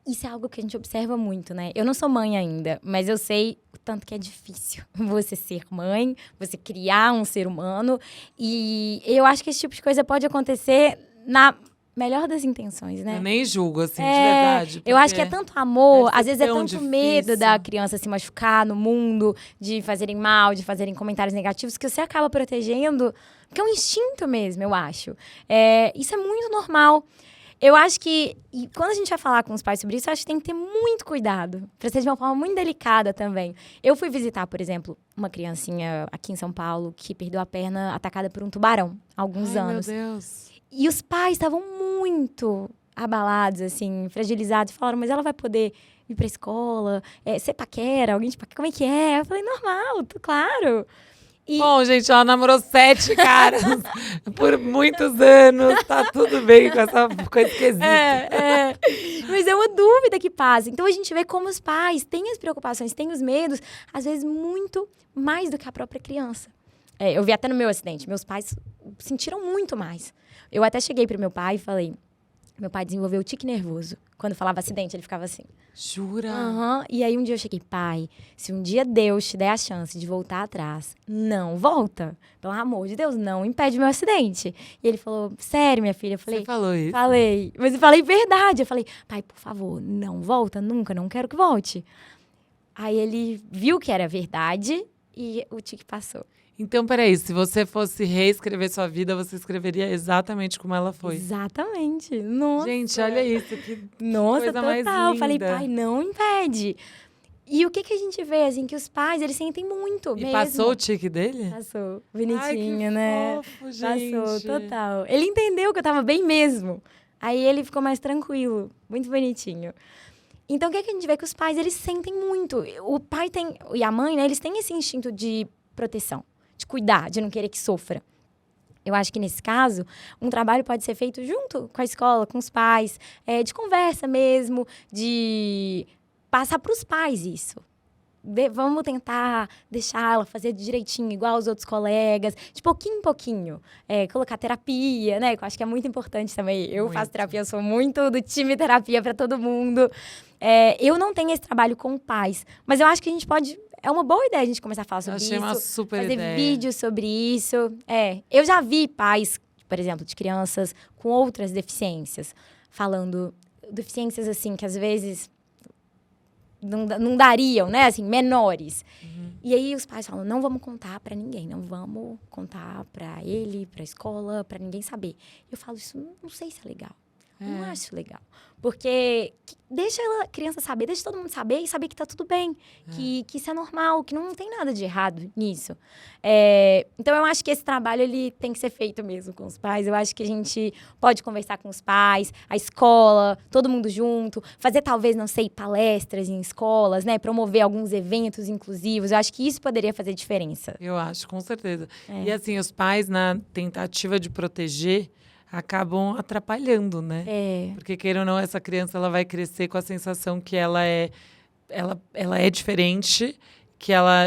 Isso é algo que a gente observa muito, né? Eu não sou mãe ainda, mas eu sei o tanto que é difícil você ser mãe, você criar um ser humano. E eu acho que esse tipo de coisa pode acontecer na melhor das intenções, né? Eu nem julgo, assim, de verdade. Eu acho que é porque tanto amor, deve ser às vezes é tão tanto medo difícil. da criança se machucar no mundo, de fazerem mal, de fazerem comentários negativos, que você acaba protegendo, porque é um instinto mesmo, eu acho. Isso é muito normal. Eu acho que, e quando a gente vai falar com os pais sobre isso, eu acho que tem que ter muito cuidado, pra ser de uma forma muito delicada também. Eu fui visitar, por exemplo, uma criancinha aqui em São Paulo que perdeu a perna atacada por um tubarão há alguns anos. Meu Deus. E os pais estavam muito abalados, assim, fragilizados. Falaram, mas ela vai poder ir pra escola, ser paquera, alguém de paquera, como é que é? Eu falei, normal, claro. E Bom, gente, ela namorou 7 caras por muitos anos. Tá tudo bem com essa coisa esquisita. Mas é uma dúvida que passa. Então, a gente vê como os pais têm as preocupações, têm os medos, às vezes muito mais do que a própria criança. Eu vi até no meu acidente. Meus pais sentiram muito mais. Eu até cheguei pro meu pai e falei... Meu pai desenvolveu tique nervoso. Quando falava acidente, ele ficava assim. Jura? Aham. E aí, um dia eu cheguei, pai, se um dia Deus te der a chance de voltar atrás, não volta. Pelo amor de Deus, não impede meu acidente. E ele falou, sério, minha filha? Eu falei, Você falou isso? falei. Mas eu falei verdade. Eu falei, pai, por favor, não volta nunca, não quero que volte. Aí ele viu que era verdade e o tique passou. Então, peraí, se você fosse reescrever sua vida, você escreveria exatamente como ela foi. Exatamente. Nossa. Gente, olha isso, que Nossa, coisa mais total. Eu falei, linda. pai, não impede. E o que a gente vê, assim, que os pais, eles sentem muito E mesmo. passou o tique dele? Passou. Ai, Bonitinho, que né? fofo, gente. Passou, total. Ele entendeu que eu tava bem mesmo. Aí ele ficou mais tranquilo. Muito bonitinho. Então, o que a gente vê? Que os pais, eles sentem muito. O pai tem... E a mãe, né? Eles têm esse instinto de proteção. De cuidar, de não querer que sofra. Eu acho que, nesse caso, um trabalho pode ser feito junto com a escola, com os pais. De conversa mesmo, de passar para os pais isso. Vamos tentar deixar ela fazer direitinho, igual os outros colegas, de pouquinho em pouquinho. Colocar terapia, né? Que eu acho que é muito importante também. Eu faço terapia, eu sou muito do time terapia para todo mundo. Eu não tenho esse trabalho com pais, mas eu acho que a gente pode... É uma boa ideia a gente começar a falar sobre isso. Achei uma super fazer ideia. vídeos sobre isso. Eu já vi pais, por exemplo, de crianças com outras deficiências, falando deficiências assim, que às vezes não dariam, né? Assim, menores. Uhum. E aí os pais falam, não vamos contar pra ninguém, não vamos contar pra ele, pra escola, pra ninguém saber. Eu falo, isso não sei se é legal. Não acho legal. Porque deixa a criança saber, deixa todo mundo saber e saber que tá tudo bem. Que isso é normal, que não tem nada de errado nisso. Então, eu acho que esse trabalho ele tem que ser feito mesmo com os pais. Eu acho que a gente pode conversar com os pais, a escola, todo mundo junto. Fazer, talvez, não sei, palestras em escolas, né? Promover alguns eventos inclusivos. Eu acho que isso poderia fazer diferença. Eu acho, com certeza. E assim, os pais, na tentativa de proteger, acabam atrapalhando, né? Porque, queira ou não, essa criança ela vai crescer com a sensação que ela é diferente, que ela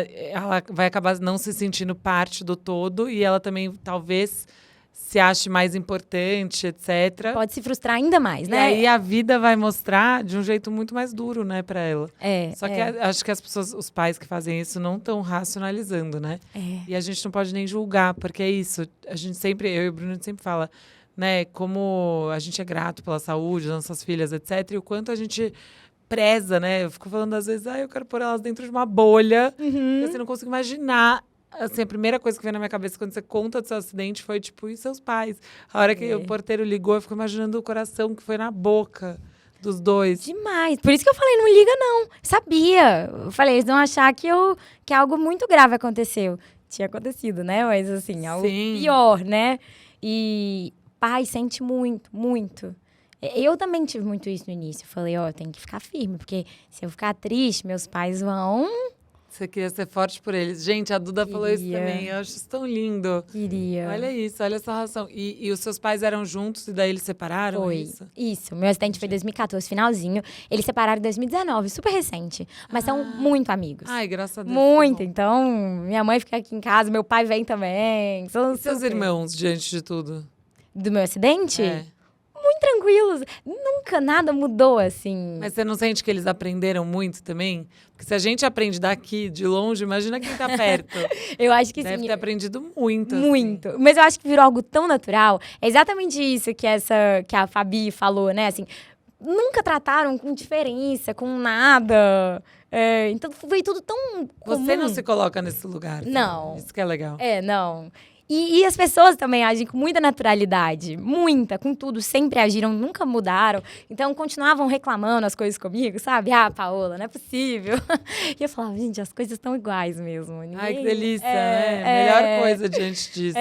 vai acabar não se sentindo parte do todo e ela também, talvez, se ache mais importante, etc. Pode se frustrar ainda mais, E né? aí a vida vai mostrar de um jeito muito mais duro, né, pra ela. Só que acho que as pessoas, os pais que fazem isso não estão racionalizando, né? E a gente não pode nem julgar, porque é isso. A gente sempre, eu e o Bruno, a gente sempre fala, né, como a gente é grato pela saúde das nossas filhas, etc. E o quanto a gente preza, né? Eu fico falando às vezes, eu quero pôr elas dentro de uma bolha. Porque, assim, não consigo imaginar assim, a primeira coisa que veio na minha cabeça quando você conta do seu acidente foi, tipo, e seus pais? A hora que o porteiro ligou, eu fico imaginando o coração que foi na boca dos dois. Demais. Por isso que eu falei, não liga não. Sabia. Eu falei, eles vão achar que algo muito grave aconteceu. Tinha acontecido, né? Mas assim, algo pior, né? E pai sente muito, muito. Eu também tive muito isso no início. Falei, ó, tem que ficar firme, porque se eu ficar triste, meus pais vão... Você queria ser forte por eles. Gente, a Duda falou isso também. Eu acho isso tão lindo. Queria. Olha isso, olha essa relação. E os seus pais eram juntos e daí eles separaram? Foi. Isso. Meu acidente foi em 2014, finalzinho. Eles separaram em 2019, super recente. Mas são muito amigos. Ai, graças a Deus. Muito. Então, minha mãe fica aqui em casa, meu pai vem também. São E seus irmãos, diante de tudo? Do meu acidente? É. Muito tranquilos. Nunca nada mudou, assim. Mas você não sente que eles aprenderam muito também? Porque se a gente aprende daqui, de longe, imagina quem tá perto. Eu acho que Deve sim. ter aprendido muito. Muito. Assim. Mas eu acho que virou algo tão natural. É exatamente isso que a Fabi falou, né? Assim, nunca trataram com diferença, com nada. Então foi tudo tão comum. Você não se coloca nesse lugar. Não. Isso que é legal. Não. E as pessoas também agem com muita naturalidade. Muita, com tudo. Sempre agiram, nunca mudaram. Então, continuavam reclamando as coisas comigo, sabe? Ah, Paola, não é possível. E eu falava, gente, as coisas estão iguais mesmo. Ai, que delícia, né? Melhor coisa diante disso.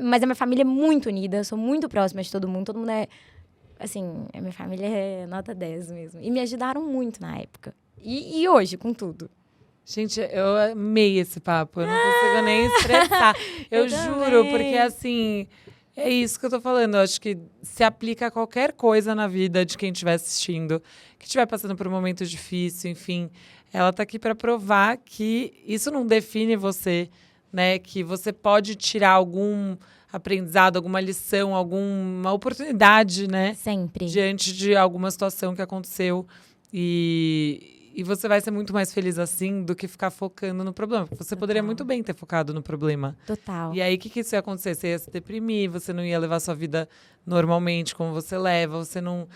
Mas a minha família é muito unida. Eu sou muito próxima de todo mundo. Todo mundo é... Assim, a minha família é nota 10 mesmo. E me ajudaram muito na época. E hoje, com tudo. Gente, eu amei esse papo. Eu não consigo nem expressar. Eu juro, porque assim, é isso que eu tô falando. Eu acho que se aplica a qualquer coisa na vida de quem estiver assistindo, que estiver passando por um momento difícil, enfim. Ela tá aqui para provar que isso não define você, né? Que você pode tirar algum aprendizado, alguma lição, alguma oportunidade, né? Sempre. Diante de alguma situação que aconteceu. E você vai ser muito mais feliz assim do que ficar focando no problema. Porque você poderia muito bem ter focado no problema. Total. E aí, o que isso ia acontecer? Você ia se deprimir, você não ia levar sua vida normalmente, como você leva, você não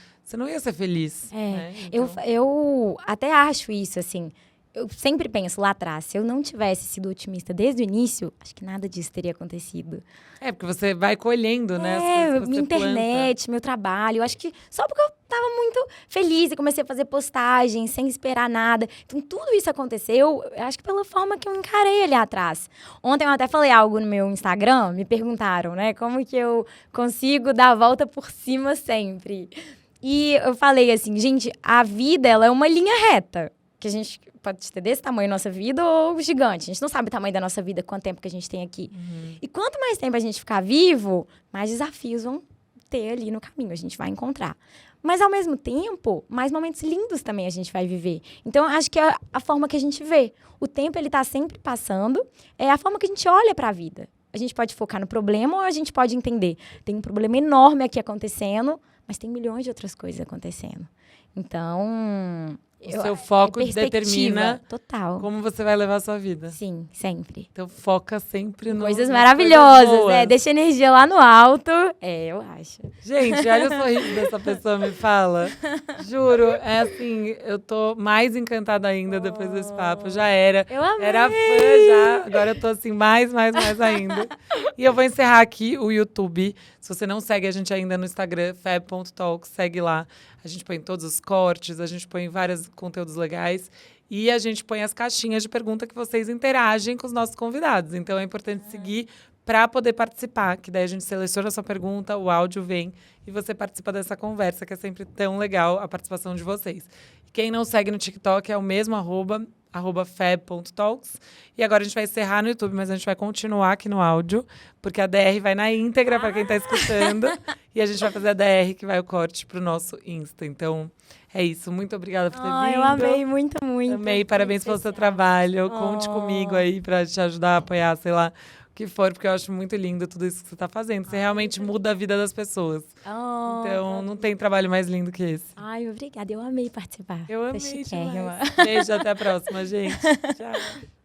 ia ser feliz. Né? Então... Eu até acho isso, assim. Eu sempre penso lá atrás, se eu não tivesse sido otimista desde o início, acho que nada disso teria acontecido. Porque você vai colhendo, né? As coisas que você minha internet, meu trabalho. Eu acho que só porque eu tava muito feliz e comecei a fazer postagens sem esperar nada. Então, tudo isso aconteceu, eu acho que pela forma que eu encarei ali atrás. Ontem eu até falei algo no meu Instagram, me perguntaram, né? Como que eu consigo dar a volta por cima sempre? E eu falei assim, gente, a vida, ela é uma linha reta. Que a gente pode ter desse tamanho nossa vida ou gigante. A gente não sabe o tamanho da nossa vida, quanto tempo que a gente tem aqui. E quanto mais tempo a gente ficar vivo, mais desafios vão ter ali no caminho, a gente vai encontrar. Mas, ao mesmo tempo, mais momentos lindos também a gente vai viver. Então, acho que é a forma que a gente vê. O tempo, ele tá sempre passando. É a forma que a gente olha para a vida. A gente pode focar no problema ou a gente pode entender. Tem um problema enorme aqui acontecendo, mas tem milhões de outras coisas acontecendo. Então... O seu foco determina total como você vai levar a sua vida. Sim, sempre. Então foca sempre no coisas maravilhosas, deixa energia lá no alto. Eu acho. Gente, olha o sorriso dessa pessoa, me fala. Juro, é assim, eu tô mais encantada ainda depois desse papo. Já era. Eu amei. Era fã já, agora eu tô assim, mais ainda. E eu vou encerrar aqui o YouTube. Se você não segue a gente ainda no Instagram, feb.talks, segue lá. A gente põe todos os cortes, a gente põe vários conteúdos legais. E a gente põe as caixinhas de pergunta que vocês interagem com os nossos convidados. Então, é importante seguir para poder participar. Que daí a gente seleciona a sua pergunta, o áudio vem e você participa dessa conversa, que é sempre tão legal a participação de vocês. E quem não segue no TikTok é o mesmo @feb.talks. E agora a gente vai encerrar no YouTube, mas a gente vai continuar aqui no áudio, porque a DR vai na íntegra para quem está escutando. E a gente vai fazer a DR, que vai o corte pro nosso Insta. Então, é isso. Muito obrigada por ter vindo. Eu amei muito. Amei. Parabéns pelo seu trabalho. Conte comigo aí para te ajudar a apoiar, sei lá, o que for, porque eu acho muito lindo tudo isso que você está fazendo. Você realmente muda a vida das pessoas. Então, não tem trabalho mais lindo que esse. Obrigada. Eu amei participar. Eu amei demais. Beijo, até a próxima, gente. Tchau.